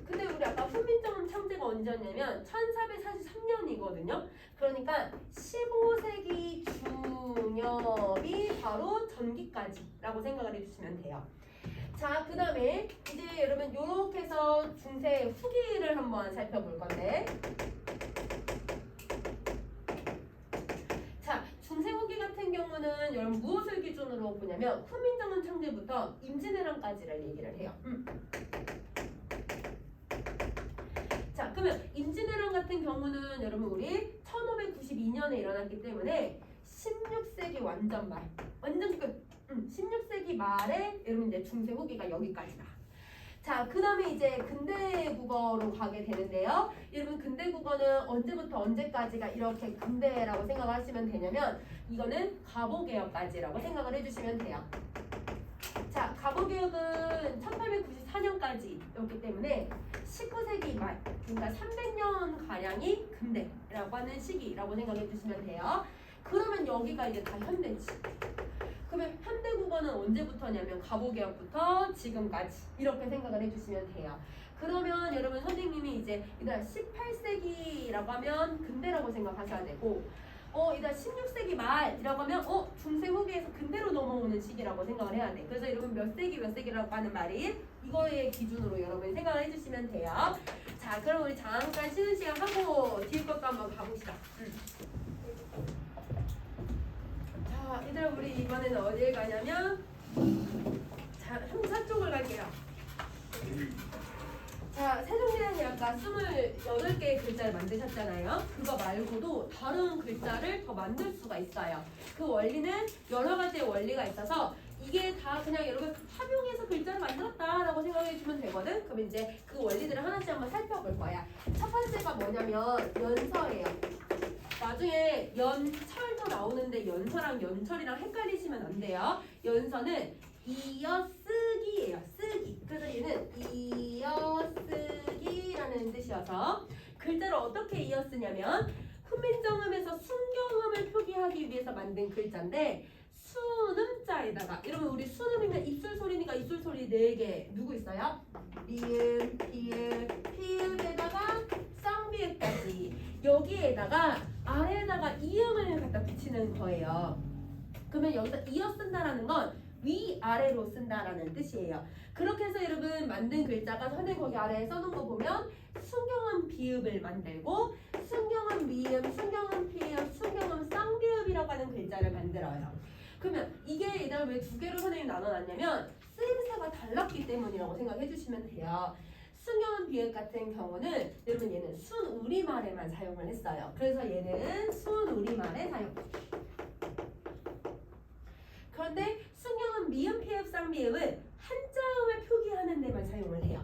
근데 우리 아까 훈민정음 창제가 언제였냐면 1443년이거든요. 그러니까 15세기 중엽이 바로 전기까지라고 생각을 해주시면 돼요. 자, 그 다음에 이제 여러분 요렇게 해서 중세 후기를 한번 살펴볼 건데, 자, 중세 후기 같은 경우는 여러분 무엇을 기준으로 보냐면 훈민정음 창제부터 임진왜란까지를 얘기를 해요. 그러면 임진왜란 같은 경우는 여러분 우리 1592년에 일어났기 때문에 16세기 완전 말, 완전 끝. 16세기 말에 여러분 이제 중세 후기가 여기까지다. 자, 그 다음에 이제 근대 국어로 가게 되는데요. 여러분 근대 국어는 언제부터 언제까지가 이렇게 근대라고 생각을 하시면 되냐면 이거는 가보개혁까지라고 생각을 해주시면 돼요. 자, 가보개혁은 1894년까지였기 때문에 19세기 말, 그러니까 300년 가량이 근대라고 하는 시기라고 생각해 주시면 돼요. 그러면 여기가 이제 다 현대지. 그러면 현대 국어는 언제부터냐면 가보개혁부터 지금까지 이렇게 생각을 해주시면 돼요. 그러면 여러분 선생님이 이제 이달 18세기라고 하면 근대라고 생각하셔야 되고 이달 16세기 말이라고 하면 중세 후기에서 근대로 넘어오는 시기라고 생각을 해야 돼. 그래서 여러분 몇 세기라고 하는 말이 이거의 기준으로 여러분이 생각을 해주시면 돼요. 자, 그럼 우리 잠깐 쉬는 시간 하고 뒤에 것도 한번 가봅시다. 자, 얘들아 우리 이번에는 어딜 가냐면 자, 형사 쪽을 갈게요. 자, 세종대왕이 아까 28개의 글자를 만드셨잖아요. 그거 말고도 다른 글자를 더 만들 수가 있어요. 그 원리는 여러 가지의 원리가 있어서 이게 다 그냥 여러분 합용해서 글자를 만들었다라고 생각해 주면 되거든. 그럼 이제 그 원리들을 하나씩 한번 살펴볼 거야. 첫 번째가 뭐냐면 연서예요. 나중에 연철도 나오는데 연서랑 연철이랑 헷갈리시면 안 돼요. 연서는 이어쓰기예요. 쓰기. 그래서 얘는 이어쓰기라는 뜻이어서 글자를 어떻게 이어쓰냐면 훈민정음에서 순경음을 표기하기 위해서 만든 글자인데 순음자에다가 여러분 우리 순음이면 입술 소리니까 입술 소리 4개 누구 있어요? 리을, 비을, 피읍에다가 쌍비읍까지 여기에다가 아래에다가 이음을 갖다 붙이는 거예요. 그러면 여기서 이어 쓴다라는 건 위아래로 쓴다라는 뜻이에요. 그렇게 해서 여러분 만든 글자가 선생님 거기 아래에 써놓은 거 보면 순경음 비읍을 만들고 순경음 미음, 순경음 피읍, 순경음 쌍비읍이라고 하는 글자를 만들어요. 그러면 이게 얘들 왜 2개로 선생님이 나눠놨냐면 쓰임새가 달랐기 때문이라고 생각해 주시면 돼요. 순경음 비읍 같은 경우는 여러분 얘는 순우리말에만 사용을 했어요. 그래서 얘는 순우리말에 사용. 그런데 순경음 미음 피읍 쌍비읍은 한자음을 표기하는 데만 사용을 해요.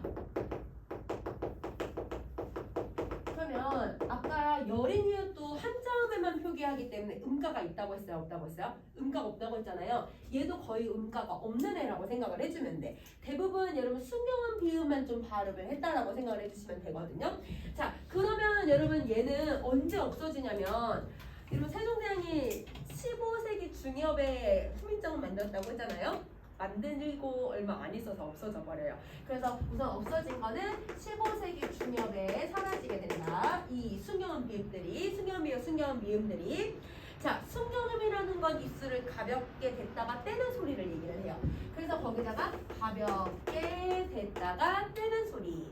그러면 아까 여린이웃도 한자음에만 표기하기 때문에 음가가 있다고 했어요? 없다고 했어요? 음가가 없다고 했잖아요. 얘도 거의 음가가 없는 애라고 생각을 해주면 돼. 대부분 여러분 순경음 비읍만 좀 발음을 했다라고 생각을 해주시면 되거든요. 자, 그러면 여러분 얘는 언제 없어지냐면 여러분 세종대왕이 15세기 중엽에 훈민정음 만들었다고 했잖아요. 만들고 얼마 안 있어서 없어져 버려요. 그래서 우선 없어진 거는 15세기 중엽에 사라지게 된다. 이 순경음 비읍들이, 순경음 비읍, 순경음 미음들이. 자, 순경음이라는 건 입술을 가볍게 댔다가 떼는 소리를 얘기를 해요. 그래서 거기다가 가볍게 댔다가 떼는 소리.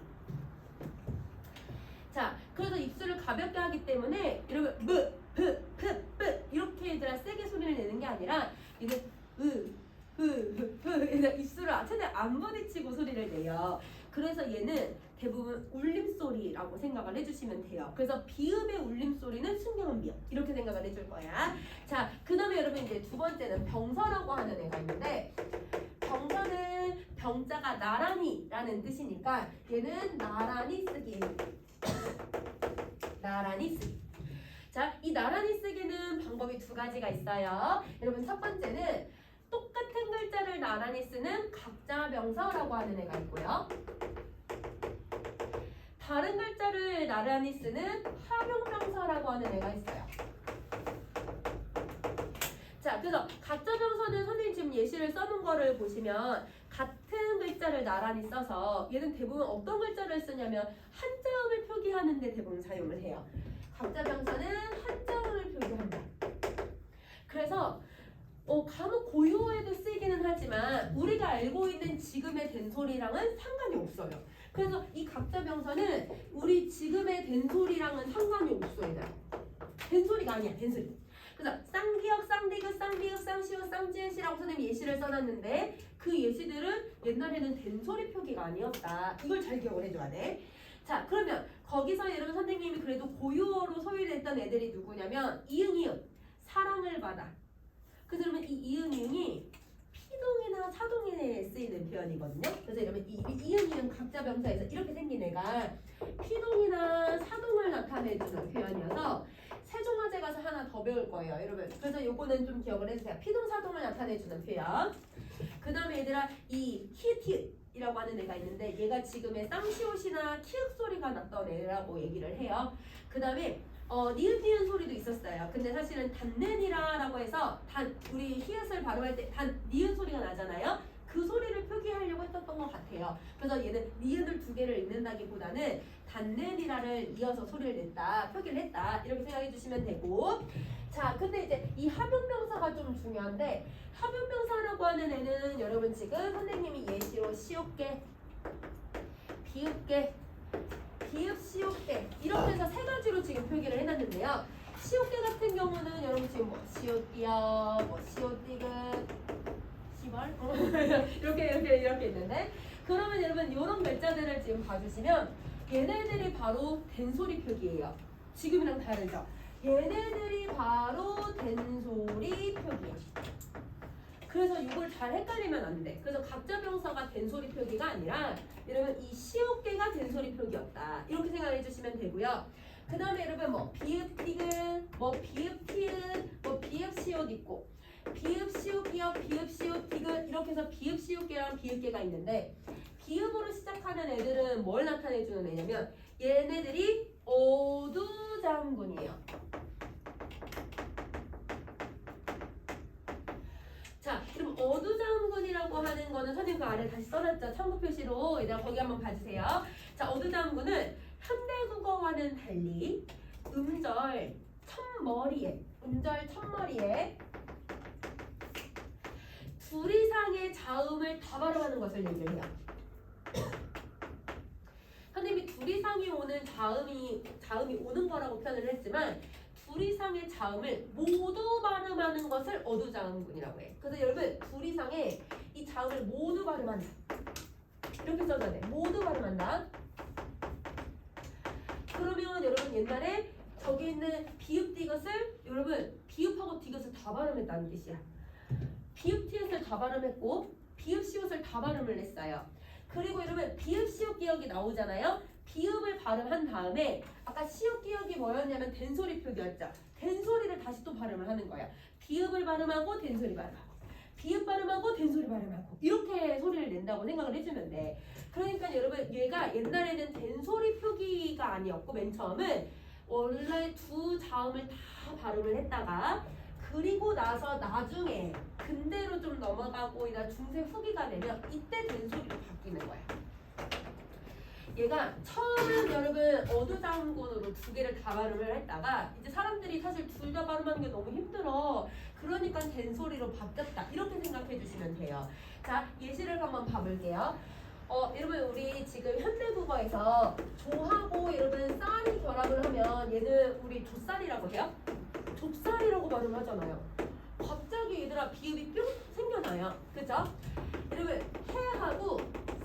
자, 그래서 입술을 가볍게 하기 때문에 여러분 무, 프, 프, 뿌 이렇게 얘들아 세게 소리를 내는 게 아니라 이제 입술을 최대한 안 부딪히고 소리를 내요. 그래서 얘는 대부분 울림소리라고 생각을 해주시면 돼요. 그래서 비읍의 울림소리는 순경음 비읍 이렇게 생각을 해줄 거야. 자, 그 다음에 여러분 이제 두 번째는 병서라고 하는 애가 있는데 병서는 병자가 나란히라는 뜻이니까 얘는 나란히 쓰기. 나란히 쓰기. 자, 이 나란히 쓰기는 방법이 2가지가 있어요. 여러분 첫 번째는 똑같은 글자를 나란히 쓰는 각자병서라고 하는 애가 있고요. 다른 글자를 나란히 쓰는 합용병서라고 하는 애가 있어요. 자, 그래서 각자병서는 선생님 지금 예시를 써놓은 거를 보시면 같은 글자를 나란히 써서 얘는 대부분 어떤 글자를 쓰냐면 한자음을 표기하는데 대부분 사용을 해요. 각자병서는 한자음을 표기한다. 그래서 간혹 고유어에도 쓰이기는 하지만 우리가 알고 있는 지금의 된소리랑은 상관이 없어요. 그래서 이 각자병서는 우리 지금의 된소리랑은 상관이 없어요. 된소리가 아니야, 된소리. 그래서 쌍기역, 쌍디귿, 쌍비읍, 쌍시옷, 쌍지읒이라고 선생님이 예시를 써놨는데 그 예시들은 옛날에는 된소리 표기가 아니었다. 이걸 잘 기억을 해줘야 돼. 자, 그러면 거기서 여러분 선생님이 그래도 고유어로 소유를 했던 애들이 누구냐면 이응 사랑을 받아. 그래서 그러면 이 이응이 피동이나 사동에 쓰이는 표현이거든요. 그래서 이러면 이응 각자 명사에서 이렇게 생긴 애가 피동이나 사동을 나타내주는 표현이어서 세종화제 가서 하나 더 배울 거예요, 여러분. 그래서 요거는 좀 기억을 해주세요. 피동 사동을 나타내주는 표현. 그 다음에 얘들아 이 히읗이라고 하는 애가 있는데 얘가 지금의 쌍시옷이나 키읔 소리가 났던 애라고 얘기를 해요. 그 다음에 니은 소리도 있었어요. 근데 사실은 단넨이라라고 해서 우리 히읗을 발음할 때 니은 소리가 나잖아요. 그 소리를 표기하려고 했었던 것 같아요. 그래서 얘는 니은을 두 개를 읽는다기보다는 단넨이라를 이어서 소리를 냈다, 표기를 했다 이렇게 생각해 주시면 되고. 자, 근데 이제 이 합용명사가 좀 중요한데 합용명사라고 하는 애는 여러분 지금 선생님이 예시로 시옷게, 비읍게, 비읍 시옷게 이렇게 해서 세 가지로 지금 표기를 해놨는데요. 시옷게 같은 경우는 여러분 지금 뭐 시옷비어, 뭐 시옷디귿, 시벌 이렇게 있는데 그러면 여러분 이런 글자들을 지금 봐주시면 얘네들이 바로 된소리 표기예요. 지금이랑 다르죠? 얘네들이 바로 된소리 표기예요. 그래서 이걸 잘 헷갈리면 안 돼. 그래서 각자 명사가 된소리 표기가 아니라 여러분 이 시옷개가 된소리 표기였다. 이렇게 생각해 주시면 되고요. 그 다음에 여러분 뭐 비읍 디귿, 뭐 비읍 티읕, 뭐 비읍 시옷 있고 비읍 시옷 기역, 비읍 시옷 디귿 이렇게 해서 비읍 시옷개랑 비읍개가 있는데 비읍으로 시작하는 애들은 뭘 나타내 주는 애냐면 얘네들이 어두장군이에요. 자, 그럼 어두장군이라고 하는 거는 선생님 그 아래 다시 써놨죠. 참고 표시로. 얘들아 거기 한번 봐주세요. 자, 어두장군은 현대국어와는 달리 음절 첫머리에 둘 이상의 자음을 다 발음하는 것을 얘기를 해요. 선생님이 둘 이상이 오는 자음이 오는 거라고 표현을 했지만 둘 이상의 자음을 모두 발음하는 것을 어두자음군이라고 해. 그래서 여러분 둘 이상의 이 자음을 모두 발음한다. 이렇게 써줘야 돼. 모두 발음한다. 그러면 여러분 옛날에 저기 있는 비읍 디귿을 여러분 비읍하고 디귿을 다 발음했다는 뜻이야. 비읍 티읕을 다 발음했고 비읍 시옷을 다 발음을 했어요. 그리고 여러분 비읍 시옷 기역이 나오잖아요. 비읍을 발음한 다음에 아까 시옷 기역이 뭐였냐면 된소리 표기였죠. 된소리를 다시 또 발음을 하는 거야. 비읍을 발음하고 된소리 발음하고 비읍 발음하고 된소리 발음하고 이렇게 소리를 낸다고 생각을 해주면 돼. 그러니까 여러분 얘가 옛날에는 된소리 표기가 아니었고 맨 처음은 원래 두 자음을 다 발음을 했다가 그리고 나서 나중에 근대로 좀 넘어가고 중세 후기가 되면 이때 된소리로 바뀌는 거야. 얘가 처음은 여러분 어두장군으로 두 개를 다 발음을 했다가 이제 사람들이 사실 둘 다 발음하는 게 너무 힘들어. 그러니까 된소리로 바뀌었다. 이렇게 생각해 주시면 돼요. 자, 예시를 한번 봐볼게요. 여러분 우리 지금 현대국어에서 조하고 여러분 쌀이 결합을 하면 얘는 우리 조쌀이라고 해요. 좁쌀이라고 발음하잖아요. 갑자기 얘들아 비읍이 뿅 생겨나요. 그죠? 여러분 해하고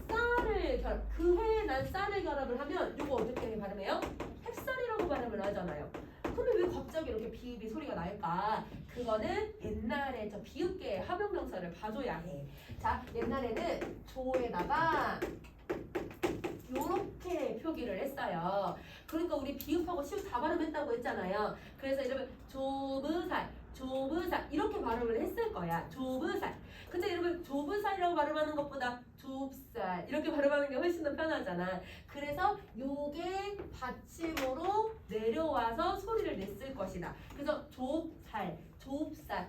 쌀을 그 해에 난 쌀을 결합을 하면 이거 어떻게 발음해요? 햅쌀이라고 발음을 하잖아요. 근데 왜 갑자기 이렇게 비읍이 소리가 날까? 그거는 옛날에 저 비읍계의 합용명사를 봐줘야 해. 자, 옛날에는 조에다가 요렇게 표기를 했어요. 그러니까 우리 비읍하고 시읍 다 발음했다고 했잖아요. 그래서 여러분 좁으살 이렇게 발음을 했을 거야. 좁으살. 근데 여러분 좁으살이라고 발음하는 것보다 좁쌀 이렇게 발음하는 게 훨씬 더 편하잖아. 그래서 요게 받침으로 내려와서 소리를 냈을 것이다. 그래서 좁쌀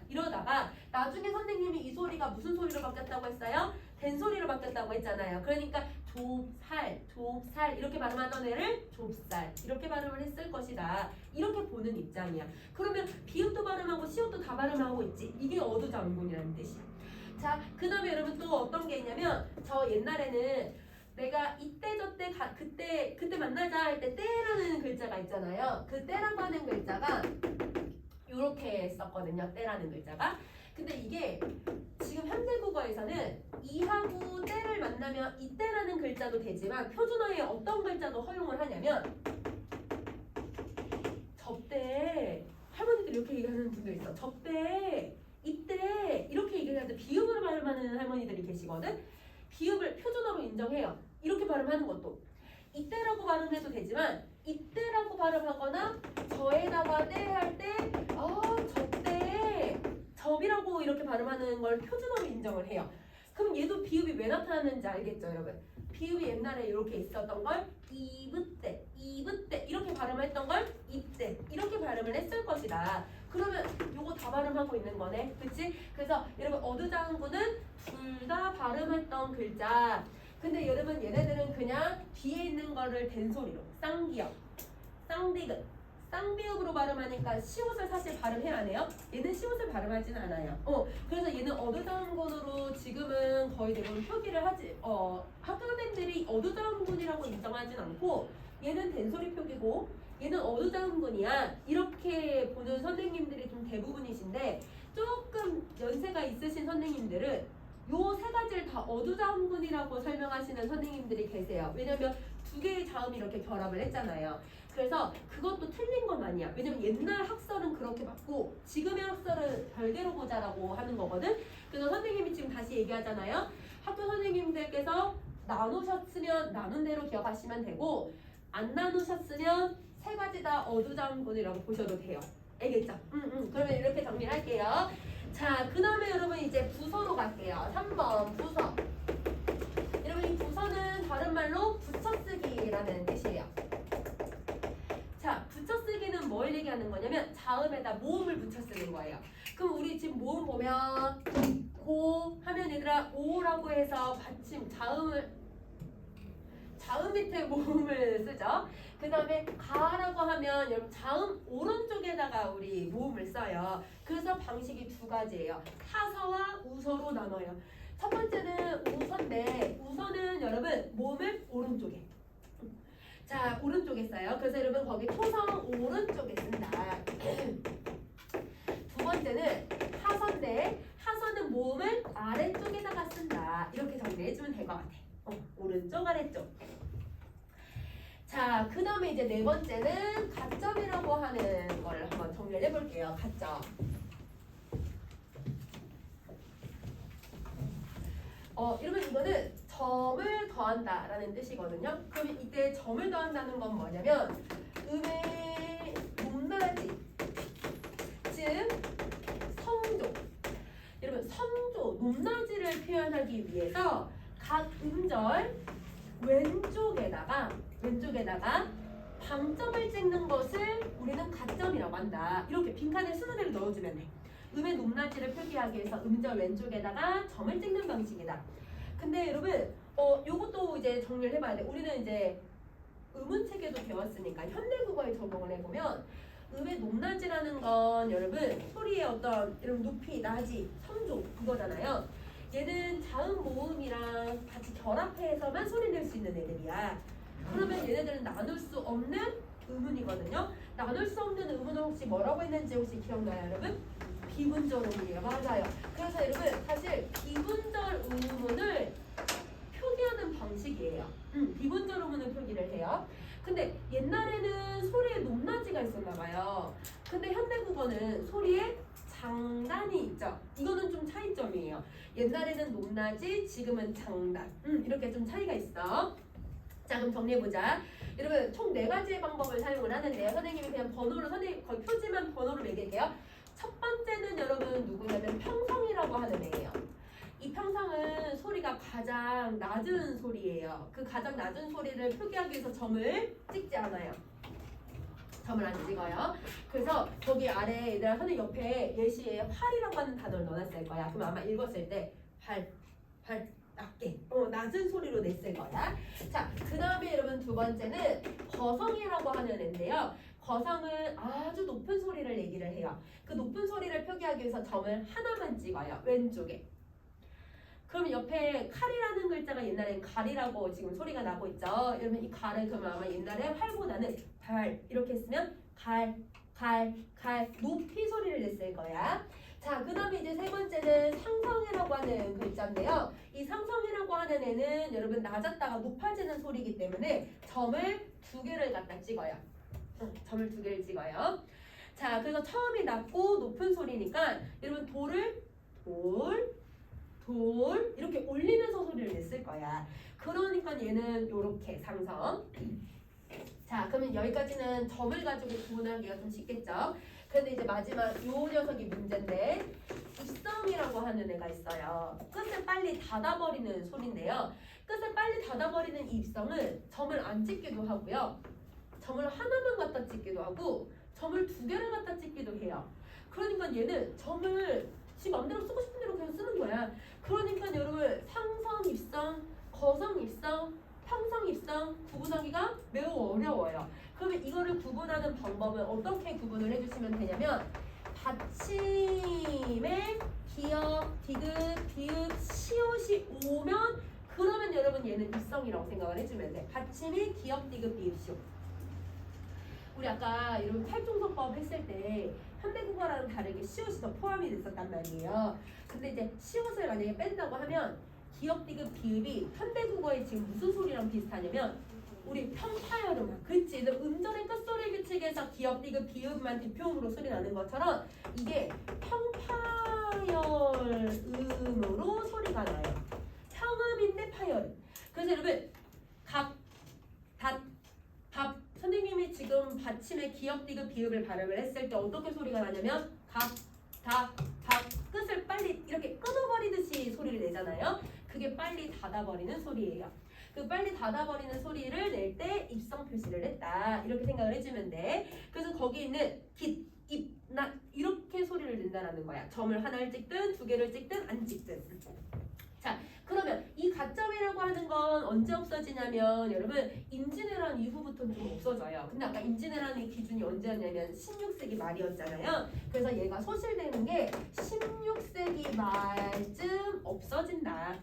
이러다가 나중에 선생님이 이 소리가 무슨 소리로 바뀌었다고 했어요? 된소리로 바뀌었다고 했잖아요. 그러니까 좁쌀 이렇게 발음하던 애를 좁쌀 이렇게 발음을 했을 것이다. 이렇게 보는 입장이야. 그러면 비읍도 발음하고 시옷도 다 발음하고 있지. 이게 어두장군이라는 뜻이야. 자, 그 다음에 여러분 또 어떤 게 있냐면 저 옛날에는 내가 이때 저때 그때 만나자 할 때 때라는 글자가 있잖아요. 그 때라고 하는 글자가 이렇게 썼거든요. 때라는 글자가. 근데 이게 지금 현대국어에서는 이하고 때를 만나 만나면 이때라는 글자도 되지만 표준어에 어떤 글자도 허용을 하냐면 접대. 할머니들 이렇게 얘기하는 분들 있어. 접대, 이때 이렇게 얘기를 하는데 비읍으로 발음하는 할머니들이 계시거든. 비읍을 표준어로 인정해요. 이렇게 발음하는 것도 이때라고 발음해도 되지만 이때라고 발음하거나 저에다가 때 할 때 접대, 접이라고 이렇게 발음하는 걸 표준어로 인정을 해요. 그럼 얘도 비읍이 왜 나타나는지 알겠죠, 여러분? 비읍이 옛날에 이렇게 있었던 걸 이브때, 이브때 이렇게 발음했던 걸 이때 이렇게 발음을 했을 것이다. 그러면 요거 다 발음하고 있는 거네, 그치? 그래서 여러분 어두장구는 둘 다 발음했던 글자. 근데 여러분 얘네들은 그냥 뒤에 있는 거를 된소리로 쌍기역, 쌍디귿, 쌍비읍으로 발음하니까 시옷을 사실 발음해야 하네요. 얘는 시옷을 발음하진 않아요. 그래서 얘는 어두장군으로 지금은 거의 대부분 표기를 하지. 학교생들이 어두장군이라고 인정하진 않고 얘는 된소리 표기고 얘는 어두장군이야 이렇게 보는 선생님들이 좀 대부분이신데 조금 연세가 있으신 선생님들은 요 세 가지를 다 어두장군이라고 설명하시는 선생님들이 계세요. 왜냐면 두 개의 자음이 이렇게 결합을 했잖아요. 그래서 그것도 틀린 건 아니야. 왜냐면 옛날 학설은 그렇게 맞고 지금의 학설은 별개로 보자라고 하는 거거든. 그래서 선생님이 지금 다시 얘기하잖아요. 학교 선생님들께서 나누셨으면 나눈 대로 기억하시면 되고 안 나누셨으면 세 가지 다 어두장군이라고 보셔도 돼요. 알겠죠? 그러면 이렇게 정리할게요. 자, 그 다음에 여러분 이제 부서로 갈게요. 3번 부서. 여러분 이 부서는 다른 말로 붙여쓰기라는 뜻이에요. 자, 붙여쓰기는 뭘 얘기하는 거냐면 자음에다 모음을 붙여쓰는 거예요. 그럼 우리 지금 모음 보면 고 하면 얘들아 오라고 해서 받침 자음 밑에 모음을 쓰죠. 그 다음에 가라고 하면 여러분 자음 오른쪽에다가 우리 모음을 써요. 그래서 방식이 두 가지예요. 타서와 우서로 나눠요. 첫 번째는 우서인데 우서는 여러분 모음을 오른쪽에. 자, 오른쪽에 써요. 그래서 여러분 거기 토성 오른쪽에 쓴다. 두 번째는 하서인데 하서는 모음을 아래쪽에다가 쓴다. 이렇게 정리해주면 될 것 같아. 오른쪽 아래쪽. 자, 그 다음에 이제 네 번째는 가점이라고 하는 걸 한번 정리를 해볼게요. 가점. 여러분 이거는 점을 더한다라는 뜻이거든요. 그럼 이때 점을 더한다는 건 뭐냐면 음의 높낮이, 즉 성조. 여러분 성조, 높낮이를 표현하기 위해서 각 음절 왼쪽에다가 방점을 찍는 것을 우리는 가점이라고 한다. 이렇게 빈칸에 순서대로 넣어주면 돼. 음의 높낮이를 표기하기 위해서 음절 왼쪽에다가 점을 찍는 방식이다. 근데 여러분 요것도 이제 정리를 해봐야 돼. 우리는 이제 의문체계도 배웠으니까 현대국어에 적용을 해보면 음의 높낮이라는 건 여러분 소리의 어떤 이런 높이, 낮이, 성조 그거잖아요. 얘는 자음 모음이랑 같이 결합해서만 소리 낼 수 있는 애들이야. 그러면 얘네들은 나눌 수 없는 음운이거든요. 나눌 수 없는 음운은 혹시 뭐라고 했는지 혹시 기억나요, 여러분? 비분절 음운이에요. 맞아요. 그래서 여러분 사실 비분절 음운을 표기하는 방식이에요. 비분절 음운을 표기를 해요. 근데 옛날에는 소리에 높낮이가 있었나 봐요. 근데 현대국어는 소리에 장단이 있죠. 이거는 좀 차이점이에요. 옛날에는 높낮이, 지금은 장단. 이렇게 좀 차이가 있어. 자, 그럼 정리해보자. 여러분 총 4가지의 방법을 사용을 하는데요. 선생님이 그냥 번호로 거의 표지만 번호로 매길게요. 첫 번째는 여러분 누구냐면 평성이라고 하는 애예요. 이 평성은 소리가 가장 낮은 소리예요. 그 가장 낮은 소리를 표기하기 위해서 점을 찍지 않아요. 점을 안 찍어요. 그래서 거기 아래 얘들아 선생님 옆에 예시에 활이라고 하는 단어를 넣어놨을 거야. 그럼 아마 읽었을 때 활 낮게 낮은 소리로 냈을 거야. 자, 그 다음에 여러분 두 번째는 거성이라고 하는 애인데요. 거성은 아주 높은 소리를 얘기를 해요. 그 높은 소리를 표기하기 위해서 점을 하나만 찍어요. 왼쪽에. 그럼 옆에 칼이라는 글자가 옛날엔 갈이라고 지금 소리가 나고 있죠. 여러분 이 갈은 그러면 아마 옛날에 활보다는 발 이렇게 했으면 갈 높이 소리를 냈을 거야. 자, 그 다음에 이제 세 번째는 상성이라고 하는 글자인데요. 이 상성이라고 하는 애는 여러분 낮았다가 높아지는 소리이기 때문에 점을 두 개를 갖다 찍어요. 점을 두 개를 찍어요. 자, 그래서 처음이 낮고 높은 소리니까 여러분 돌 이렇게 올리면서 소리를 냈을 거야. 그러니까 얘는 요렇게 상성. 자, 그러면 여기까지는 점을 가지고 구분하기가 좀 쉽겠죠. 근데 이제 마지막 요 녀석이 문제인데 입성이라고 하는 애가 있어요. 끝을 빨리 닫아버리는 소리인데요. 끝을 빨리 닫아버리는 이 입성은 점을 안 찍기도 하고요. 점을 하나만 갖다 찍기도 하고 점을 두 개를 갖다 찍기도 해요. 그러니까 얘는 점을 지 맘대로 쓰고 싶은 대로 그냥 쓰는 거야. 그러니까 여러분 상성 입성, 거성 입성, 평성 입성 구분하기가 매우 어려워요. 그러면 이거를 구분하는 방법은 어떻게 구분을 해주시면 되냐면 받침에 기역, 디귿, 비읍, 시옷이 오면 그러면 여러분 얘는 입성이라고 생각을 해주면 돼. 받침이 기역, 디귿, 비읍, 시옷. 우리 아까 이런 팔종서법 했을 때 현대국어랑 다르게 시옷이 더 포함이 됐었단 말이에요. 근데 이제 시옷을 만약에 뺀다고 하면 기역, 디귿, 비읍이 현대국어에 지금 무슨 소리랑 비슷하냐면 우리 평파열음, 그치? 음절의 끝소리 규칙에서 기역, 디귿, 비읍만 대표음으로 소리 나는 것처럼 이게 평파열음으로 소리가 나요. 평음인데 파열음. 그래서 여러분 각, 닷, 밥 선생님이 지금 받침에 기역, 디귿, 비읍을 발음을 했을 때 어떻게 소리가 나냐면 각, 다, 밥 끝을 빨리 이렇게 끊어버리듯이 소리를 내잖아요. 그게 빨리 닫아버리는 소리예요. 그 빨리 닫아버리는 소리를 낼 때 입성 표시를 했다. 이렇게 생각을 해주면 돼. 그래서 거기 있는 깃, 입, 나 이렇게 소리를 낸다라는 거야. 점을 하나를 찍든 두 개를 찍든 안 찍든. 자, 그러면 이 가점이라고 하는 건 언제 없어지냐면 여러분 임진왜란 이후부터는 좀 없어져요. 근데 아까 임진왜란의 기준이 언제였냐면 16세기 말이었잖아요. 그래서 얘가 소실되는 게 16세기 말쯤 없어진다.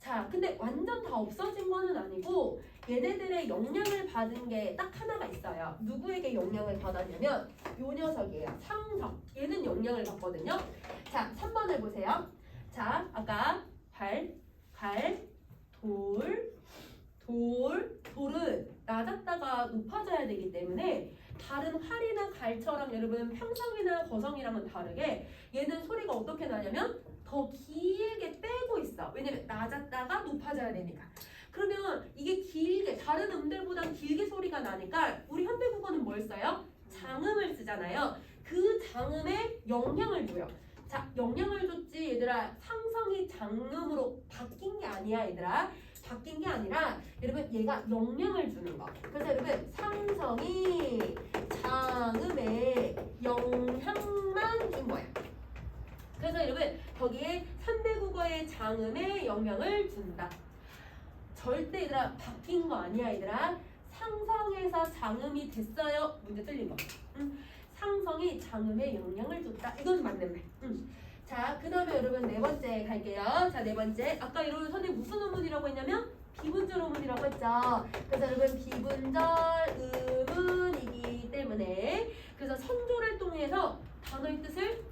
자, 근데 완전 다 없어진 거는 아니고 얘네들의 영향을 받은 게 딱 하나가 있어요. 누구에게 영향을 받았냐면 요 녀석이에요. 상성. 얘는 영향을 받거든요. 자, 3번을 보세요. 자, 아까 돌은 낮았다가 높아져야 되기 때문에 다른 활이나 갈처럼 여러분 평성이나 거성이랑은 다르게 얘는 소리가 어떻게 나냐면 더 길게 빼고 있어. 왜냐면 낮았다가 높아져야 되니까. 그러면 이게 길게 다른 음들보다 길게 소리가 나니까 우리 현대국어는 뭘 써요? 장음을 쓰잖아요. 그 장음에 영향을 줘요. 자, 영향을 줬지 얘들아. 상성이 장음으로 바뀐 게 아니야 얘들아. 바뀐 게 아니라 여러분 얘가 영향을 주는 거. 그래서 여러분 상성이 장음에 영향만 준 거야. 그래서 여러분 거기에 현대국어의 장음에 영향을 준다. 절대 얘들아 바뀐 거 아니야 얘들아. 상성에서 장음이 됐어요. 문제 틀린 거. 상성이 장음에 영향을 줬다. 이건 맞는 말. 자, 그 다음에 여러분 네 번째 갈게요. 자, 네 번째. 아까 여러분 선생님 무슨 음문이라고 했냐면 비분절 음문이라고 했죠. 그래서 여러분 비분절 음문이기 때문에 그래서 선조를 통해서 단어의 뜻을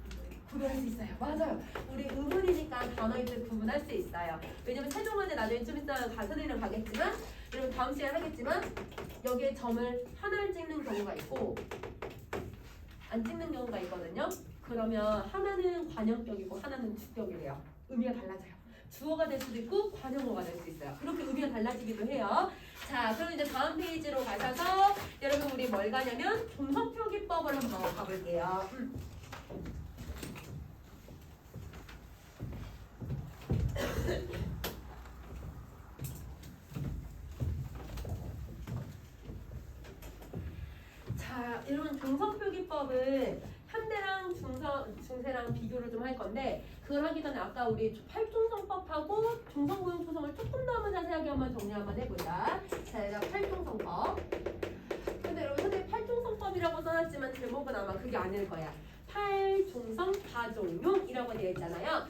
구분할 수 있어요. 맞아요. 우리 음문이니까 단어의 뜻 구분할 수 있어요. 왜냐면 세종문제 나중에 좀 이따 가선이랑 가겠지만 여러분 다음 시간에 하겠지만 여기에 점을 하나를 찍는 경우가 있고 안 찍는 경우가 있거든요. 그러면 하나는 관형격이고 하나는 주격이래요. 의미가 달라져요. 주어가 될 수도 있고 관형어가 될 수 있어요. 그렇게 의미가 달라지기도 해요. 자, 그럼 이제 다음 페이지로 가셔서 여러분 우리 뭘 가냐면 종성표기법을 한번 가볼게요. 자, 여러분 종성표기법은 현대랑 중세랑 비교를 좀 할 건데 그걸 하기 전에 아까 우리 팔종성법하고 종성고용초성을 조금 더 한번 자세하게 한번 정리 한번 해보자. 자, 얘가 팔종성법. 근데 여러분 선생님 팔종성법이라고 써놨지만 제목은 아마 그게 아닐 거야. 팔종성 가종용이라고 되어 있잖아요.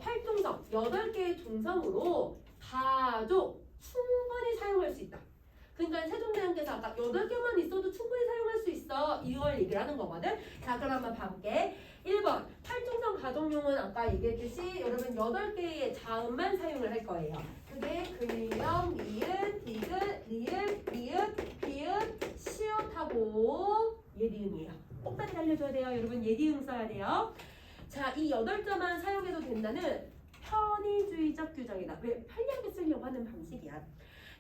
팔종성 8개의 종성으로 가족 충분히 사용할 수 있다. 그러니까 세종대왕께서 아까 8개만 있어도 충분히 사용할 수 있어. 이걸 얘기를 하는 거거든. 자, 그럼 한번 봐볼게. 1번 팔중성 가정용은 아까 얘기했듯이 여러분 8개의 자음만 사용을 할 거예요. 그게 근력, 니은, 디귿, 리을, 리읒, 비읒, 시옷하고 예디음이에요. 꼭다시 알려줘야 돼요. 여러분 예디음 써야 돼요. 자, 이 8자만 사용해도 된다는 편의주의적 규정이다. 왜? 편리하게 쓰려고 하는 방식이야.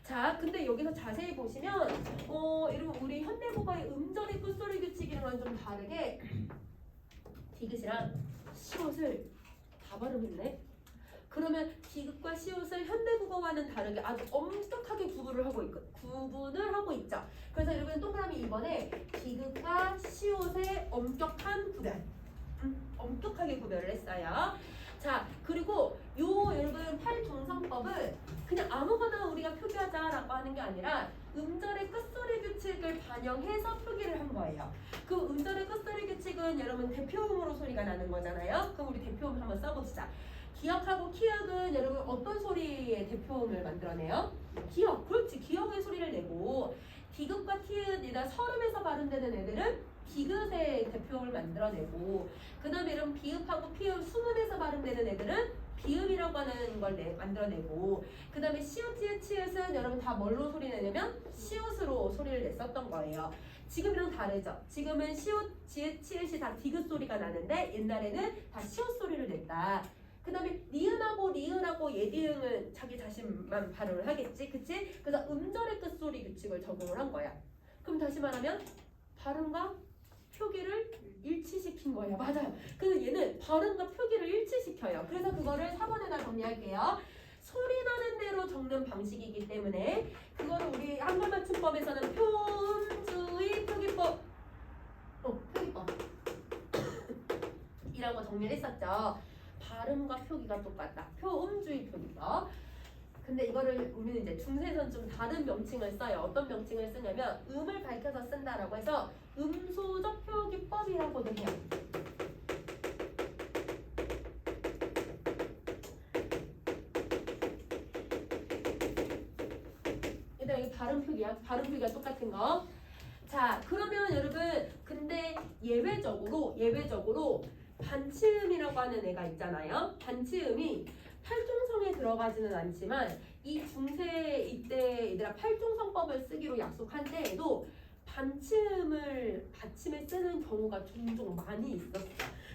자, 근데 여기서 자세히 보시면 여러분 우리 현대국어의 음절의 끝소리 규칙이랑은 좀 다르게 디귿이랑 시옷을 다 발음했네. 그러면 디귿과 시옷을 현대국어와는 다르게 아주 엄격하게 구분을 하고 있죠. 그래서 여러분 동그라미 2번에 디귿과 시옷의 엄격한 구별, 엄격하게 구별을 했어요. 자, 그리고 여러분 팔중성법은 그냥 아무거나 우리가 표기하자라고 하는 게 아니라 음절의 끝소리 규칙을 반영해서 표기를 한 거예요. 그 음절의 끝소리 규칙은 여러분 대표음으로 소리가 나는 거잖아요. 그럼 우리 대표음 한번 써봅시다. 기역하고 키읔은 여러분 어떤 소리의 대표음을 만들어내요? 기역, 그렇지. 기역의 소리를 내고 디귿과 티읕이나 설음에서 발음되는 애들은 디귿의 대표음을 만들어내고 그 다음에 이런 비읍하고 피읍, 숨음에서 발음되는 애들은 비읍이라고 하는 걸 만들어내고 그 다음에 시옷, 지읒, 치읓은 여러분 다 뭘로 소리 내냐면 시옷으로 소리를 냈었던 거예요. 지금이랑 다르죠. 지금은 시옷, 지읒, 치읓이 다 디귿 소리가 나는데 옛날에는 다 시옷 소리를 냈다. 그 다음에 니은하고 리은하고 예디응은 자기 자신만 발음을 하겠지, 그치? 그래서 음절의 끝소리 규칙을 적용을 한 거야. 그럼 다시 말하면 발음과 표기를 일치시킨 거예요. 맞아요. 그래서 얘는 발음과 표기를 일치시켜요. 그래서 그거를 4번에다 정리할게요. 소리 나는 대로 적는 방식이기 때문에 그거를 우리 한글 맞춤법에서는 표음주의 표기법, 표기법 이라고 정리를 했었죠. 발음과 표기가 똑같다. 표음주의 표기법. 근데 이거를 우리는 이제 중세에서는 좀 다른 명칭을 써요. 어떤 명칭을 쓰냐면 음을 밝혀서 쓴다라고 해서 음소적 표기법이라고도 해요. 얘들아 이게 발음 표기야. 발음 표기가 똑같은 거. 자, 그러면 여러분 근데 예외적으로 반치음이라고 하는 애가 있잖아요. 반치음이 팔중성에 들어가지는 않지만 이 중세 이때 얘들아 팔중성법을 쓰기로 약속한 때에도 반치음을 받침에 쓰는 경우가 종종 많이 있었어.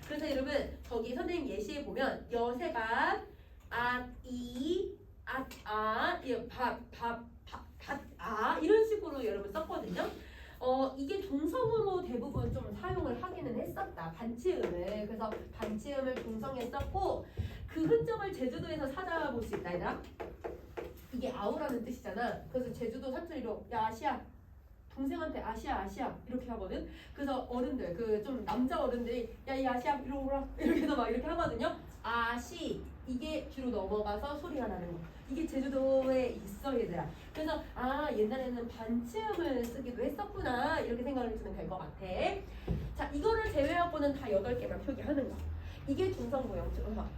그래서 여러분 저기 선생님 예시에 보면 여세밥, 이, 이런 식으로 여러분 썼거든요. 이게 동성으로 대부분 좀 사용을 하기는 했었다. 반치음을. 그래서 반치음을 동성에 썼고 그 흔적을 제주도에서 찾아볼 수 있다. 얘들아. 이게 아우라는 뜻이잖아. 그래서 제주도 사투리로 야 아시아 동생한테 아시아 이렇게 하거든. 그래서 어른들 그 좀 남자 어른들이 야 이 아시아 이리 오라 이렇게 해서 막 이렇게 하거든요. 아시 이게 뒤로 넘어가서 소리가 나는 거. 이게 제주도에 있어 얘들아. 그래서 옛날에는 반치음을 쓰기도 했었구나 이렇게 생각을 해주면 될 것 같아. 자, 이거를 제외하고는 다 8개만 표기하는 거. 이게 중성부영초성.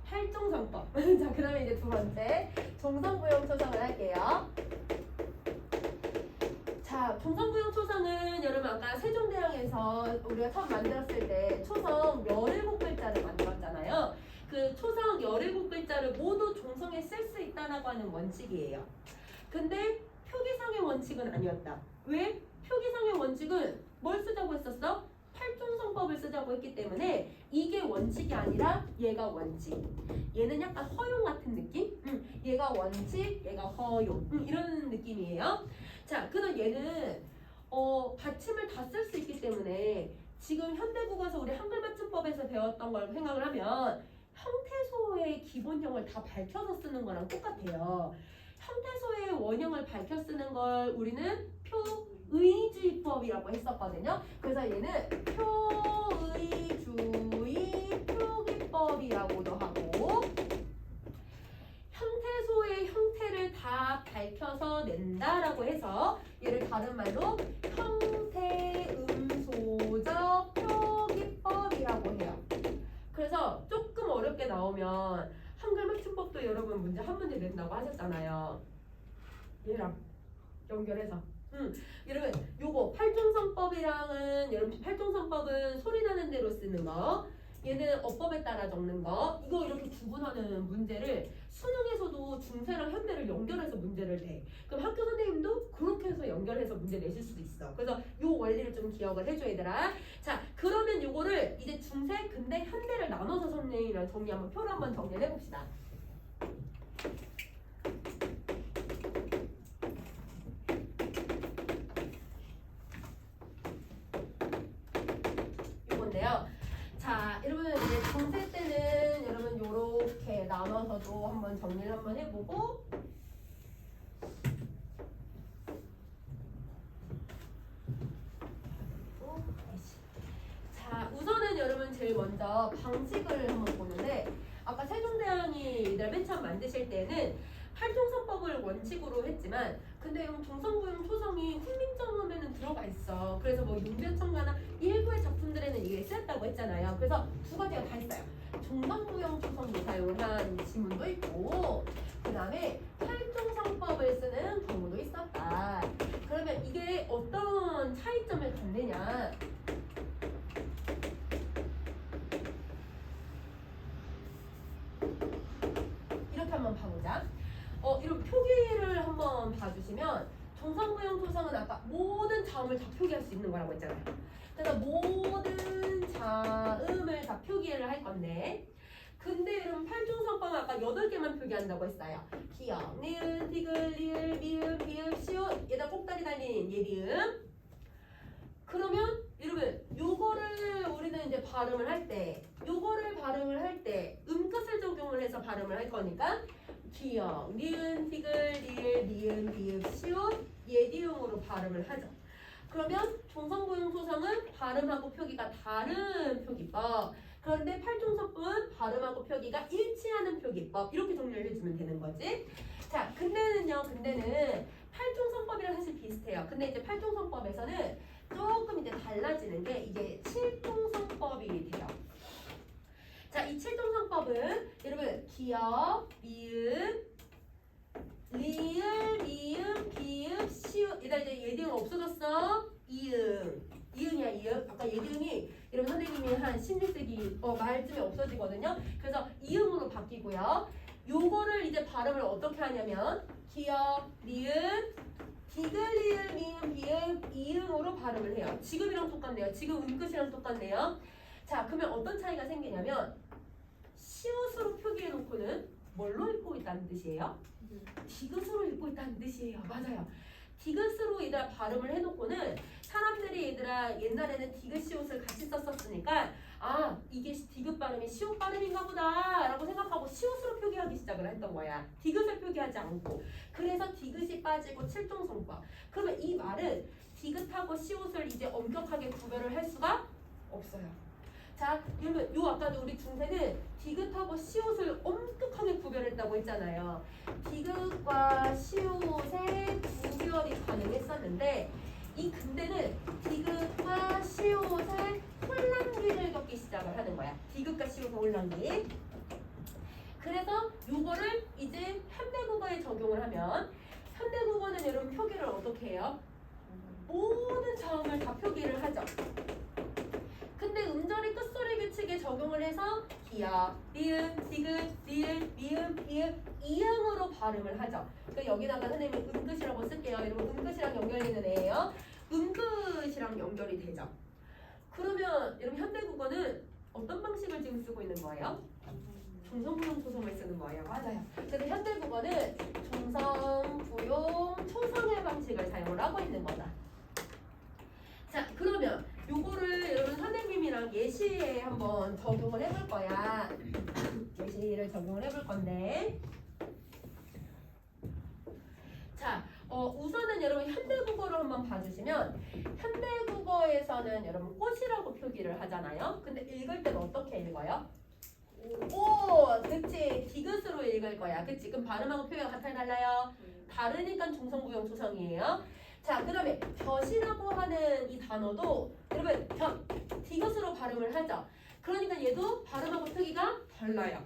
팔중성법. 자, 그 다음에 이제 두 번째 종성부영초성을 할게요. 자, 종성부영초성은 여러분 아까 세종대왕에서 우리가 처음 만들었을 때 초성 17글자를 만들었잖아요. 그 초성 17글자를 모두 종성에 쓸 수 있다라고 하는 원칙이에요. 근데 표기상의 원칙은 아니었다. 왜? 표기상의 원칙은 뭘 쓰자고 했었어? 팔중성법을 쓰자고 했기 때문에 이게 원칙이 아니라 얘가 원칙. 얘는 약간 허용 같은 느낌? 얘가 원칙, 얘가 허용. 이런 느낌이에요. 자, 그럼 얘는 받침을 다 쓸 수 있기 때문에 지금 현대국어에서 우리 한글 맞춤법에서 배웠던 걸 생각을 하면 형태소의 기본형을 다 밝혀서 쓰는 거랑 똑같아요. 형태소의 원형을 밝혀 쓰는 걸 우리는 표의주의법이라고 했었거든요. 그래서 얘는 표의주의 표기법이라고도 하고 형태소의 형태를 다 밝혀서 낸다라고 해서 얘를 다른 말로 형태음소적 표기법이라고 해요. 그래서 조금 어렵게 나오면 한글 맞춤법도 여러분 문제 한 문제 낸다고 하셨잖아요. 얘랑 연결해서 여러분 요거 팔중성법이랑은 여러분 팔중성법은 소리 나는 대로 쓰는 거 얘는 어법에 따라 적는 거 이거 이렇게 구분하는 문제를 수능에서도 중세랑 현대를 연결해서 문제를 내. 그럼 학교 선생님도 그렇게 해서 연결해서 문제 내실 수도 있어. 그래서 요 원리를 좀 기억을 해줘 얘들아. 자 그러면 요거를 이제 중세 근대 현대를 나눠서 선생님이랑 정리 한번 표로 한번 정리를 해봅시다. 요건데요. 자, 여러분 이제 중세 때는 여러분 요렇게 나눠서도 한번 정리를 한번 해보고 자, 우선은 여러분 제일 먼저 방식을 한번 보는데 아까 세종대왕이 얘들 맨 처음 만드실 때는 팔종선법을 원칙으로 했지만 근데 여러분 동성부용 초성이 훈민정음에는 들어가 있어. 그래서 뭐 윤변천가나 일부의 작품들에는 이게 쓰였다고 했잖아요. 그래서 두 가지가 다 있어요. 종성부용 초성도 사용을 한 지문도 있고 그 다음에 팔종성법을 쓰는 경우도 있었다. 그러면 이게 어떤 차이점을 갖느냐. 이렇게 한번 봐보자. 이런 표기를 한번 봐주시면 종성부용 초성은 아까 모든 자음을 다 표기할 수 있는 거라고 했잖아요. 그래서 모든 자음을 다 표기를 할 건데 근데 여러분 팔중성법은 아까 8개만 표기한다고 했어요. 기역, 니은, 디귿, 리을, 미음, 비읍, 시옷 얘다 꼭다리 달린 예비음. 그러면 여러분 요거를 우리는 이제 발음을 할 때 요거를 발음을 할 때 음끝을 적용을 해서 발음을 할 거니까 기역, 니은, 디귿, 리을, 미음, 비읍, 시옷, 예디음으로 발음을 하죠. 그러면 종성부용 초성은 발음하고 표기가 다른 표기법. 그런데 팔종성법은 발음하고 표기가 일치하는 표기법. 이렇게 정리를 해주면 되는 거지. 자, 근데는 팔종성법이랑 사실 비슷해요. 근데 이제 팔종성법에서는 조금 이제 달라지는 게 이게 칠종성법이 돼요. 자, 이 칠종성법은 여러분 기역, 미음, 리을, 미음, 비읍, 시읒 얘다 이제 예디음 없어졌어. 이응이야 이응. 아까 예디음이 여러분 선생님이 한 신일세기 말쯤에 없어지거든요. 그래서 이응으로 바뀌고요. 요거를 이제 발음을 어떻게 하냐면 기역, 리은, 디귿, 리을, 미음, 비읍, 이응으로 발음을 해요. 지금이랑 똑같네요. 지금 음끝이랑 똑같네요. 자, 그러면 어떤 차이가 생기냐면 시옷으로 표기해 놓고는 뭘로 읽고 있다는 뜻이에요? 디귿으로 읽고 있다는 뜻이에요. 맞아요. 디귿으로 얘들아 발음을 해놓고는 사람들이 얘들아 옛날에는 디귿 시옷을 같이 썼었으니까 아 이게 디귿 발음이 시옷 발음인가 보다 라고 생각하고 시옷으로 표기하기 시작을 했던 거야. 디귿을 표기하지 않고. 그래서 디귿이 빠지고 칠종성법. 그러면 이 말은 디귿하고 시옷을 이제 엄격하게 구별을 할 수가 없어요. 자, 여러분 요 아까도 우리 중세는 디귿하고 시옷을 엄격하게 구별했다고 했잖아요. 디귿과 시옷의 구별이 가능했었는데 이 근대는 디귿과 시옷의 혼란기를 겪기 시작을 하는 거야. 디귿과 시옷의 혼란기. 그래서 요거를 이제 현대국어에 적용을 하면 현대국어는 여러분 표기를 어떻게 해요? 모든 자음을 다 표기를 하죠. 근데 음절이 끝소리 규칙에 적용을 해서 기역, 리은, 디귿, 리을, 미음, 비읍, 이응으로 발음을 하죠. 그러니까 여기다가 선생님이 음끝이라고 쓸게요. 여러분 음끝이랑 연결되는 애예요. 음끝이랑 연결이 되죠. 그러면 여러분 현대국어는 어떤 방식을 지금 쓰고 있는 거예요? 종성부용 초성을 쓰는 거예요. 맞아요. 그래서 현대국어는 종성부용 초성의 방식을 사용을 하고 있는 거다. 자, 그러면 요거를 여러분 선생님이랑 예시에 한번 적용을 해볼 거야. 예시를 적용을 해볼 건데 자, 우선은 여러분 현대국어로 한번 봐주시면 현대국어에서는 여러분 꽃이라고 표기를 하잖아요. 근데 읽을 때는 어떻게 읽어요? 오, 그치. 디귿으로 읽을 거야. 그치. 그럼 발음하고 표기가 같아요, 달라요? 다르니까 종성부용 초성이에요. 자, 그 다음에 볕이라고 하는 이 단어도 여러분 볕, 디귿으로 발음을 하죠. 그러니까 얘도 발음하고 표기가 달라요.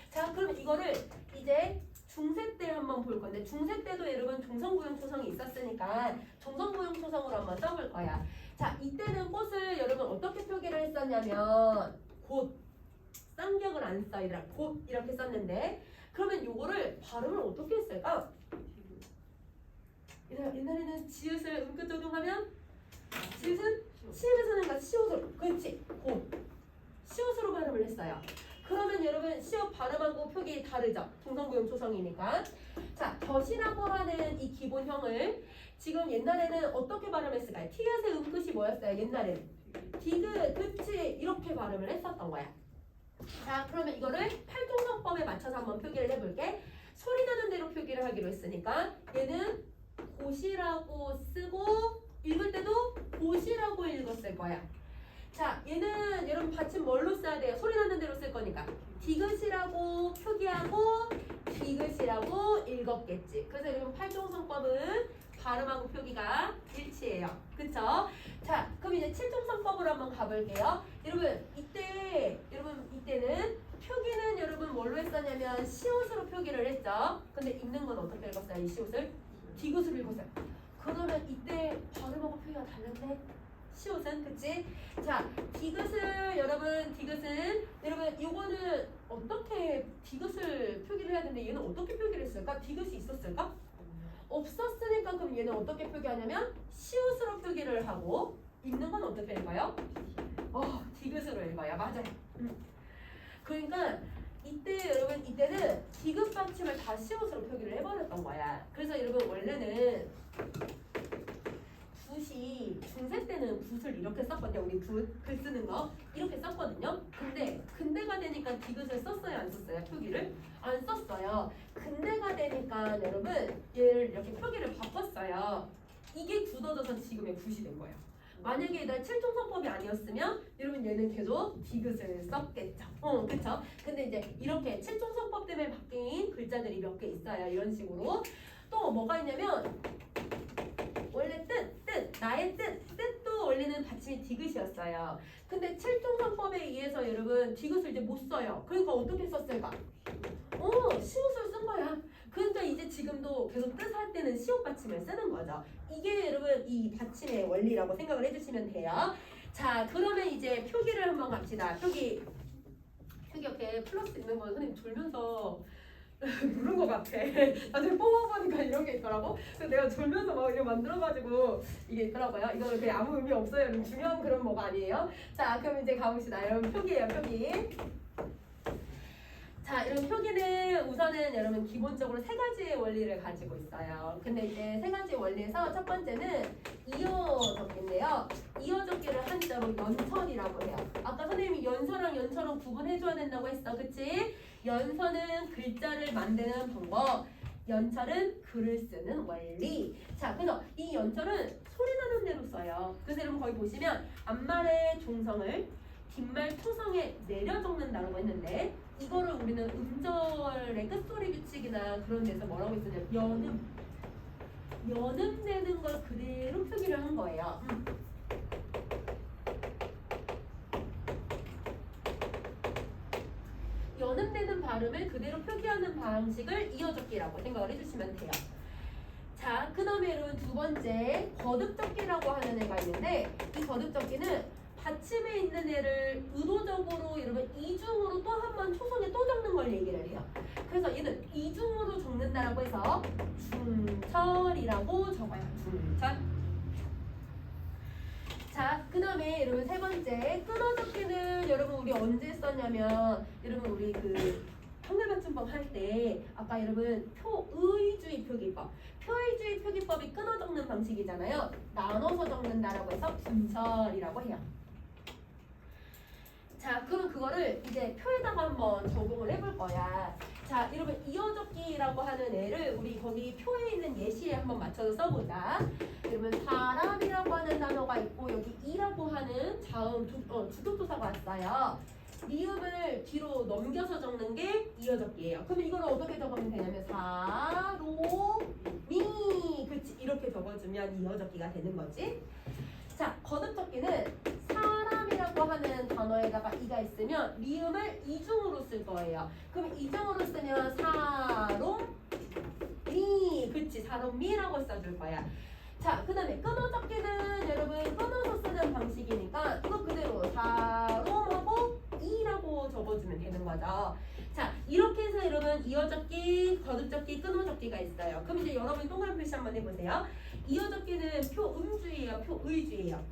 자, 그러면 이거를 이제 중세 때 한번 한번 볼 건데 중세 때도 여러분 종성부용 초성이 있었으니까 종성부용 초성으로 한번 써볼 거야. 자, 이때는 꽃을 여러분 어떻게 표기를 했었냐면 곧 쌍격을 안 써 얘들아. 곧 이렇게 썼는데 그러면 요거를 발음을 어떻게 했을까? 얘들아, 옛날에는 지읒을 음끝 적용하면 지읒은 시읒에서는 시옷으로 그렇지 곧 시옷으로 발음을 했어요. 그러면 여러분 시옷 발음하고 표기 다르죠? 종성부용 초성이니까. 자, 덧이라고 하는 이 기본형을 지금 옛날에는 어떻게 발음했을까요? 티읕의 음끝이 뭐였어요? 옛날에는 디귿, 그치 이렇게 발음을 했었던 거야. 자, 그러면 이거를 팔종성법에 맞춰서 한번 표기를 해볼게. 소리 나는 대로 표기를 하기로 했으니까 얘는 곧이라고 쓰고 읽을 때도 곧이라고 읽었을 거야. 자, 얘는 여러분 받침 뭘로 써야 돼요? 소리 나는 대로 쓸 거니까 디귿이라고 표기하고 디귿이라고 읽었겠지. 그래서 여러분 팔종성법은 발음하고 표기가 일치해요. 그쵸? 자, 그럼 이제 칠종성법으로 한번 가볼게요. 여러분 이때는 표기는 여러분 뭘로 했었냐면 시옷으로 표기를 했죠. 근데 읽는 건 어떻게 읽었어요? 이 시옷을 디귿으로 읽었어요. 그러면 이때 발음하고 표기가 다른데 시옷은 그치? 자, 디귿은 여러분 이거는 어떻게 디귿을 표기를 해야 되는데 얘는 어떻게 표기를 했을까? 디귿이 있었을까? 없었으니까 그럼 얘는 어떻게 표기하냐면 시옷으로 표기를 하고 읽는 건 어떻게 읽어요? 디귿으로 읽어요. 맞아요. 그러니까 이때는 디귿 받침을 다 시옷으로 표기를 해버렸던 거야. 그래서 여러분 원래는 붓이 중세 때는 붓을 이렇게 썼거든요. 우리 붓 쓰는 거 이렇게 썼거든요. 근대가 되니까 디귿을 썼어요, 안 썼어요? 표기를 안 썼어요. 근대가 되니까 여러분 얘를 이렇게 표기를 바꿨어요. 이게 굳어져서 지금의 붓이 된 거예요. 만약에 이날 칠종성법이 아니었으면 여러분 얘는 계속 디귿을 썼겠죠. 그쵸? 근데 이제 이렇게 칠종성법 때문에 바뀐 글자들이 몇 개 있어요. 이런 식으로. 또 뭐가 있냐면 원래 나의 뜻도 원래는 받침이 디귿이었어요. 근데 칠종성법에 의해서 여러분 디귿을 이제 못 써요. 그러니까 어떻게 썼을까? 시옷을 쓴 거야. 그러니까 이제 지금도 계속 뜻할 때는 시옷 받침을 쓰는 거죠. 이게 여러분 이 받침의 원리라고 생각을 해주시면 돼요. 자, 그러면 이제 표기를 한번 갑시다. 표기 옆에 플러스 있는 거 선생님 졸면서 누른 것 같아. 나중에 뽑아보니까 이런 게 있더라고. 그래서 내가 졸면서 막 이렇게 만들어가지고 이게 있더라고요. 이거는 그냥 아무 의미 없어요. 여러분 중요한 그런 뭐가 아니에요. 자, 그럼 이제 가봅시다. 여러분 표기예요, 표기. 자, 이런 표기는 우선은 여러분 기본적으로 세 가지의 원리를 가지고 있어요. 근데 이제 세 가지 원리에서 첫 번째는 이어적기인데요. 이어적기를 한자로 연설이라고 해요. 아까 선생님이 연설랑 연설은 구분해줘야 된다고 했어, 그치? 연설은 글자를 만드는 방법, 연설은 글을 쓰는 원리. 자, 그래서 이 연설은 소리 나는 대로 써요. 그래서 여러분 거기 보시면 앞말의 종성을 뒷말 초성에 내려 적는다고 했는데 이거를 우리는 음절의 끝소리 규칙이나 그런 데서 뭐라고 했었냐면 연음되는 걸 그대로 표기를 한 거예요. 연음되는 발음을 그대로 표기하는 방식을 이어적기라고 생각을 해주시면 돼요. 자, 그 다음에 여러분 두 번째 거듭적기라고 하는 애가 있는데 이 거듭적기는 받침에 있는 애를 의도적으로 여러분 이중으로 또 한 번 초성에 또 적는 걸 얘기를 해요. 그래서 얘는 이중으로 적는다라고 해서 중철이라고 적어요. 중철. 자, 그 다음에 여러분 세 번째 끊어적기는 여러분 우리 언제 썼냐면 여러분 우리 그 한글맞춤법 할 때 아까 여러분 표의주의 표기법 표의주의 표기법이 끊어 적는 방식이잖아요. 나눠서 적는다라고 해서 분설이라고 해요. 자, 그럼 그거를 이제 표에다가 한번 적용을 해볼 거야. 자, 여러분 이어적기라고 하는 애를 우리 거기 표에 있는 예시에 한번 맞춰서 써보자. 여러분 사람이라고 하는 단어가 있고 여기 이라고 하는 자음 주격조사가 왔어요. 미음을 뒤로 넘겨서 적는 게 이어적기예요. 그럼 이걸 어떻게 적으면 되냐면 사로미 그치 이렇게 적어주면 이어적기가 되는 거지. 자, 거듭적기는 사람이라고 하는 단어에다가 이가 있으면 미음을 이중으로 쓸 거예요. 그럼 이중으로 쓰면 사롬 사람이라고 써줄 거야. 자, 그 다음에 끊어적기는 여러분 끊어서 쓰는 방식이니까 이거 그대로 사롬하고 이라고 적어주면 되는 거죠. 자, 이렇게 해서 여러분 이어적기, 거듭적기, 끊어적기가 있어요. 그럼 이제 여러분 동그란 표시 한번 해보세요. 이어적기는 표음주의예요, 표의주의예요.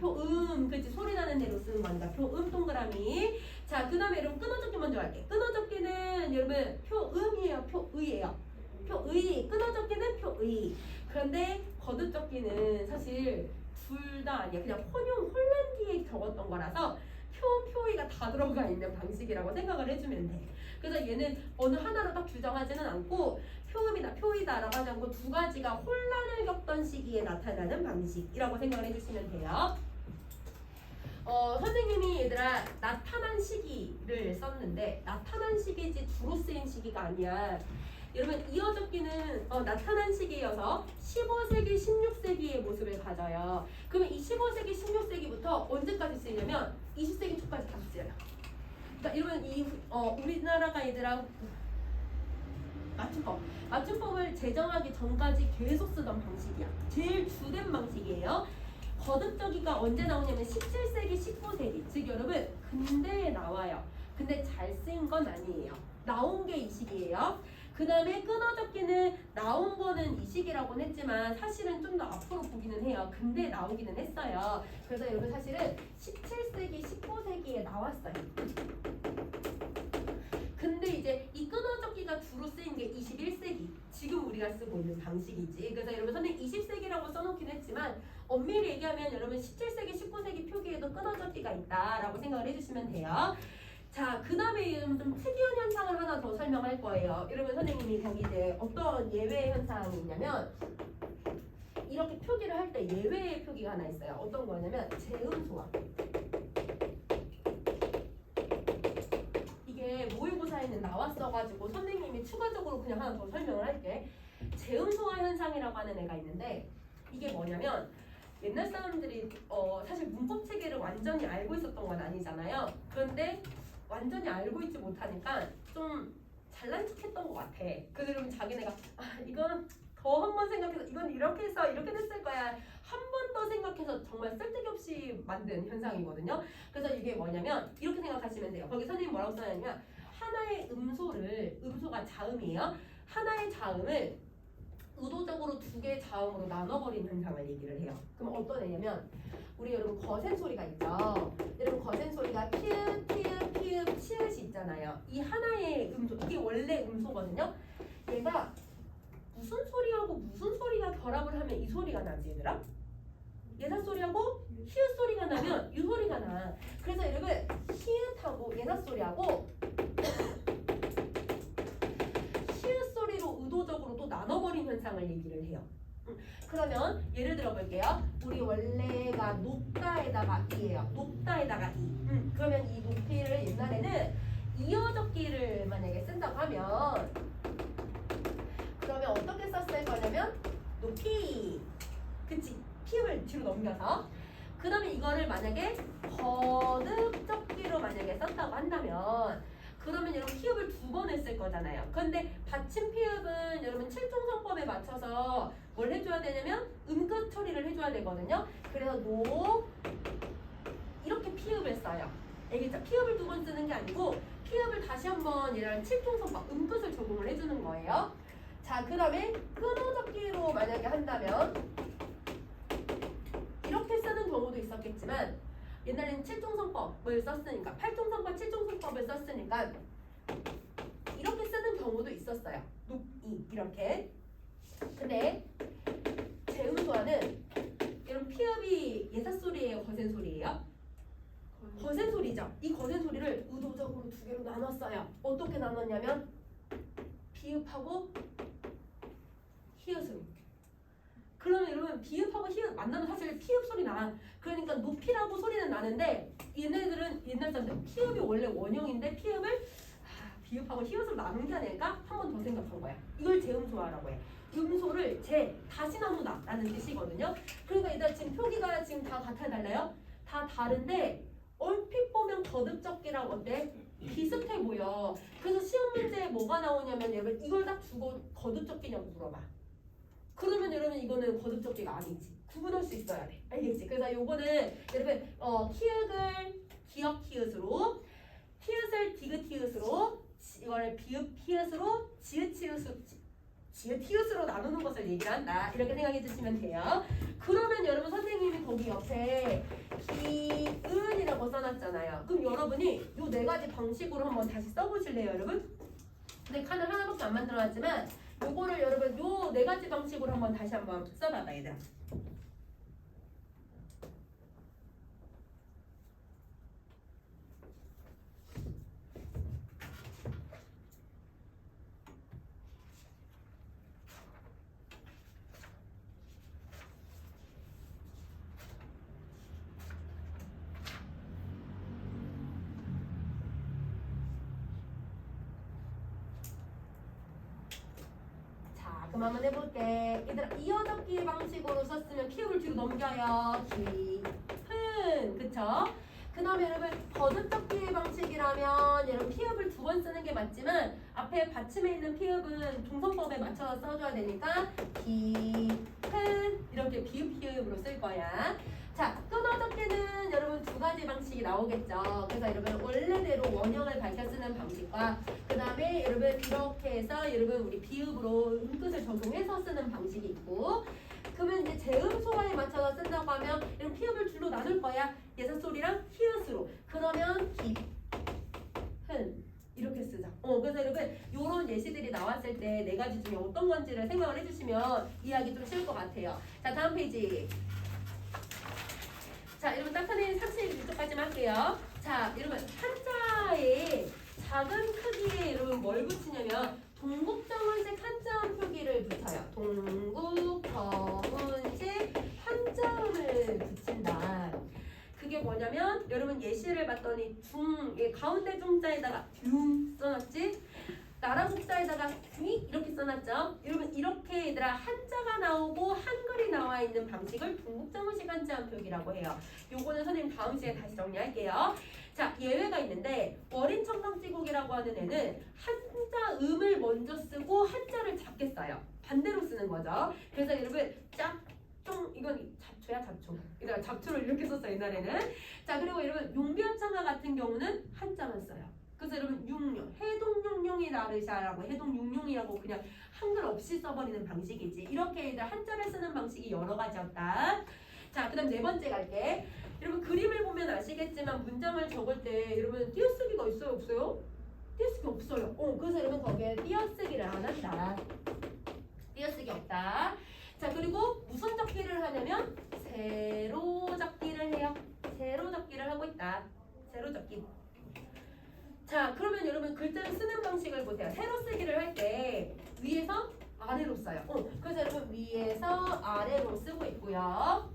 표음, 그치, 소리 나는 대로 쓰는 거니까 표음 동그라미. 자, 그 다음에 여러분 끊어적기 먼저 할게. 끊어적기는 여러분 표음이에요, 표의예요. 표의, 끊어적기는 표의. 그런데 거듭적기는 사실 둘 다 아니야. 그냥 혼용혼란기에 적었던 거라서 표의가 다 들어가 있는 방식이라고 생각을 해주면 돼. 그래서 얘는 어느 하나로 딱 규정하지는 않고 표음이다, 표의다라고 하지 않고 두 가지가 혼란을 겪던 시기에 나타나는 방식이라고 생각을 해주시면 돼요. 선생님이 얘들아 나타난 시기를 썼는데 나타난 시기지 주로 쓰인 시기가 아니야. 여러분 이어적기는 나타난 시기여서 15세기, 16세기의 모습을 가져요. 그러면 이 15세기, 16세기부터 언제까지 쓰이냐면 20세기 초까지 다 쓰여요. 그러니까 여러분 이 우리나라가 얘들아 맞춤법을 제정하기 전까지 계속 쓰던 방식이야. 제일 주된 방식이에요. 거듭적기가 언제 나오냐면 17세기, 19세기. 즉 여러분 근대에 나와요. 근데 잘 쓰인 건 아니에요. 나온 게 이 시기예요. 그 다음에 끊어적기는 나온 거는 이 시기라고는 했지만 사실은 좀 더 앞으로 보기는 해요. 근데 나오기는 했어요. 그래서 여러분 사실은 17세기, 19세기에 나왔어요. 근데 이제 이 끊어적기가 주로 쓰인 게 21세기. 지금 우리가 쓰고 있는 방식이지. 그래서 여러분 선생님 20세기라고 써놓긴 했지만 엄밀히 얘기하면 여러분 17세기, 19세기 표기에도 끊어적기가 있다라고 생각을 해주시면 돼요. 자, 그 다음에 좀 특이한 현상을 하나 더 설명할 거예요. 여러분 선생님이 거기 이제 어떤 예외 현상이 있냐면 이렇게 표기를 할 때 예외의 표기가 하나 있어요. 어떤 거냐면 재음소화. 이게 모의고사에는 나왔어가지고 선생님이 추가적으로 그냥 하나 더 설명을 할게. 재음소화 현상이라고 하는 애가 있는데 이게 뭐냐면 옛날 사람들이 사실 문법 체계를 완전히 알고 있었던 건 아니잖아요. 그런데 완전히 알고 있지 못하니까 좀 잘난 척했던 것 같아. 그래서 여러분 자기네가 이건 더 한 번 생각해서 이건 이렇게 해서 이렇게 됐을 거야. 한 번 더 생각해서 정말 쓸데기 없이 만든 현상이거든요. 그래서 이게 뭐냐면 이렇게 생각하시면 돼요. 거기 선생님 뭐라고 써냐면 하나의 음소가 자음이에요. 하나의 자음을 의도적으로 두 개의 자음으로 나눠버린 현상을 얘기를 해요. 그럼 어떤 애냐면 우리 여러분 거센 소리가 있죠. 여러분 거센 소리가 피읍, 피읍, 피읍, 치읓이 있잖아요. 이 하나의 음소, 이게 원래 음소거든요. 얘가 무슨 소리하고 무슨 소리가 결합을 하면 이 소리가 나지 얘들아? 예사 소리하고 히읗 소리가 나면 이 소리가 나. 그래서 여러분 히읗하고 예사 소리하고 히읗 소리로 의도적으로 또 나눠버린 현상을 얘기를 해요. 그러면 예를 들어 볼게요. 우리 원래가 높다에다가 이예요. 높다에다가 이. 그러면 이 높이를 옛날에는 이어적기를 만약에 쓴다고 하면 그러면 어떻게 썼을 거냐면 높이. 그치? 피읍을 뒤로 넘겨서. 그 다음에 이거를 만약에 거듭적기로 만약에 썼다고 한다면 그러면 여러분 피읍을 두 번 했을 거잖아요. 그런데 받침 피읍은 여러분 칠종성법에 맞춰서 뭘 해줘야 되냐면 음끝 처리를 해줘야 되거든요. 그래서 노 이렇게 피읍을 써요. 알겠죠? 피읍을 두 번 쓰는 게 아니고 피읍을 다시 한번 얘랑 칠종성법 음끝을 적용을 해주는 거예요. 자, 그 다음에 끊어적기로 만약에 한다면 이렇게 쓰는 경우도 있었겠지만 옛날에는 칠종성법을 썼으니까 팔종성법, 칠종성법을 썼으니까 이렇게 쓰는 경우도 있었어요. 높이 이렇게. 근데 재음소화는 여러분 피읍이 예사소리예요, 거센소리예요? 거센소리죠. 이 거센소리를 의도적으로 두 개로 나눴어요. 어떻게 나눴냐면 비읍하고 히읗으로. 그러면 여러분 비읍하고 히읗 만나면 사실 피읍 소리 나. 그러니까 높이라고 소리는 나는데 얘네들은 옛날 사람들 피읍이 원래 원형인데 피읍을 비읍하고 히읗으로 나눈 게 아닐까? 한 번 더 생각한 거야. 이걸 재음소화라고 해. 음소를 다시 나누다 라는 뜻이거든요. 그러니까 일단 지금 표기가 지금 다 같아 달라요? 다 다른데 얼핏 보면 거듭적기랑 어때? 비슷해 보여. 그래서 시험 문제에 뭐가 나오냐면 여러분 이걸 딱 주고 거듭적기냐고 물어봐. 그러면 여러분 이거는 거듭적기가 아니지. 구분할 수 있어야 돼. 알겠지? 그래서 요거는 여러분 키읔을 기역 키읔으로, 티읕을 디귿 티읕으로, 이걸 비읍 티읕으로, 지읒 티읕으로, 지읒 티읕으로 나누는 것을 얘기를 한다. 이렇게 생각해 주시면 돼요. 그러면 여러분 선생님이 거기 옆에 기은이라고 써놨잖아요. 그럼 여러분이 요 네 가지 방식으로 한번 다시 써보실래요, 여러분? 근데 칸을 하나밖에 안 만들어놨지만 요거를 여러분 요 네 가지 방식으로 한번 다시 한번 써봐봐, 얘들아. 그럼 한번 해볼게. 얘들아 이어적기 방식으로 썼으면 피읍을 뒤로 넘겨요. 기은 그쵸? 그 다음에 여러분 거듭적기 방식이라면 여러분 피읍을 두 번 쓰는 게 맞지만 앞에 받침에 있는 피읍은 동성법에 맞춰서 써줘야 되니까 기은 이렇게 비읍 피읍으로 쓸 거야. 자, 끊어적기는 여러분 두 가지 방식이 나오겠죠. 그래서 여러분 원래대로 원형을 밝혀 쓰는 방식과 그 다음에 여러분 이렇게 해서 여러분 우리 비읍으로 음끝을 적용해서 쓰는 방식이 있고, 그러면 이제 재음 소화에 맞춰서 쓴다고 하면 이런 피읍을 줄로 나눌 거야. 예사소리랑 히읗으로. 그러면 기, 흔 이렇게 쓰자. 그래서 여러분 이런 예시들이 나왔을 때 네 가지 중에 어떤 건지를 생각을 해주시면 이해하기 좀 쉬울 것 같아요. 자, 다음 페이지. 자, 여러분 딱하니 36쪽까지만 할게요. 자, 여러분 한자에 작은 크기에 여러분 뭘 붙이냐면 동국정원식 한자음 표기를 붙여요. 동국정원식 한자음을 붙인다. 그게 뭐냐면 여러분 예시를 봤더니 가운데 중자에다가 균 써놨지? 나라국자에다가 균 이렇게 써놨죠? 여러분 이렇게 얘들아 한자가 나오고 한글이 나와 있는 방식을 동국정원식 한자음 표기라고 해요. 요거는 선생님 다음 시간에 다시 정리할게요. 자, 예외가 있는데 어린청강지국이라고 하는 애는 한자음을 먼저 쓰고 한자를 작게 써요. 반대로 쓰는 거죠. 그래서 여러분 짝종 이건 잡초야 잡초. 그러니까 잡초를 이렇게 썼어 옛날에는. 자, 그리고 여러분 용변창하 같은 경우는 한자만 써요. 그래서 여러분 육룡, 해동육룡이 나르샤라고 해동육룡이라고 그냥 한글 없이 써버리는 방식이지. 이렇게 얘들 한자를 쓰는 방식이 여러 가지였다. 자, 그 다음 네 번째 갈게. 여러분 그림을 보면 아시겠지만 문장을 적을 때 여러분 띄어쓰기가 있어요 없어요? 띄어쓰기 없어요. 그래서 여러분 거기에 띄어쓰기를 안 한다. 띄어쓰기 없다. 자, 그리고 무슨 적기를 하냐면 세로 적기를 해요. 세로 적기를 하고 있다. 세로 적기. 자, 그러면 여러분 글자를 쓰는 방식을 보세요. 세로 쓰기를 할 때 위에서 아래로 써요. 그래서 여러분 위에서 아래로 쓰고 있고요.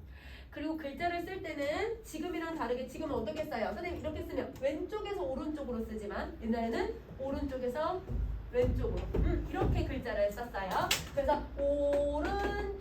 그리고 글자를 쓸 때는 지금이랑 다르게 지금은 어떻게 써요? 선생님 이렇게 쓰면 왼쪽에서 오른쪽으로 쓰지만 옛날에는 오른쪽에서 왼쪽으로 이렇게 글자를 썼어요. 그래서 오른쪽에서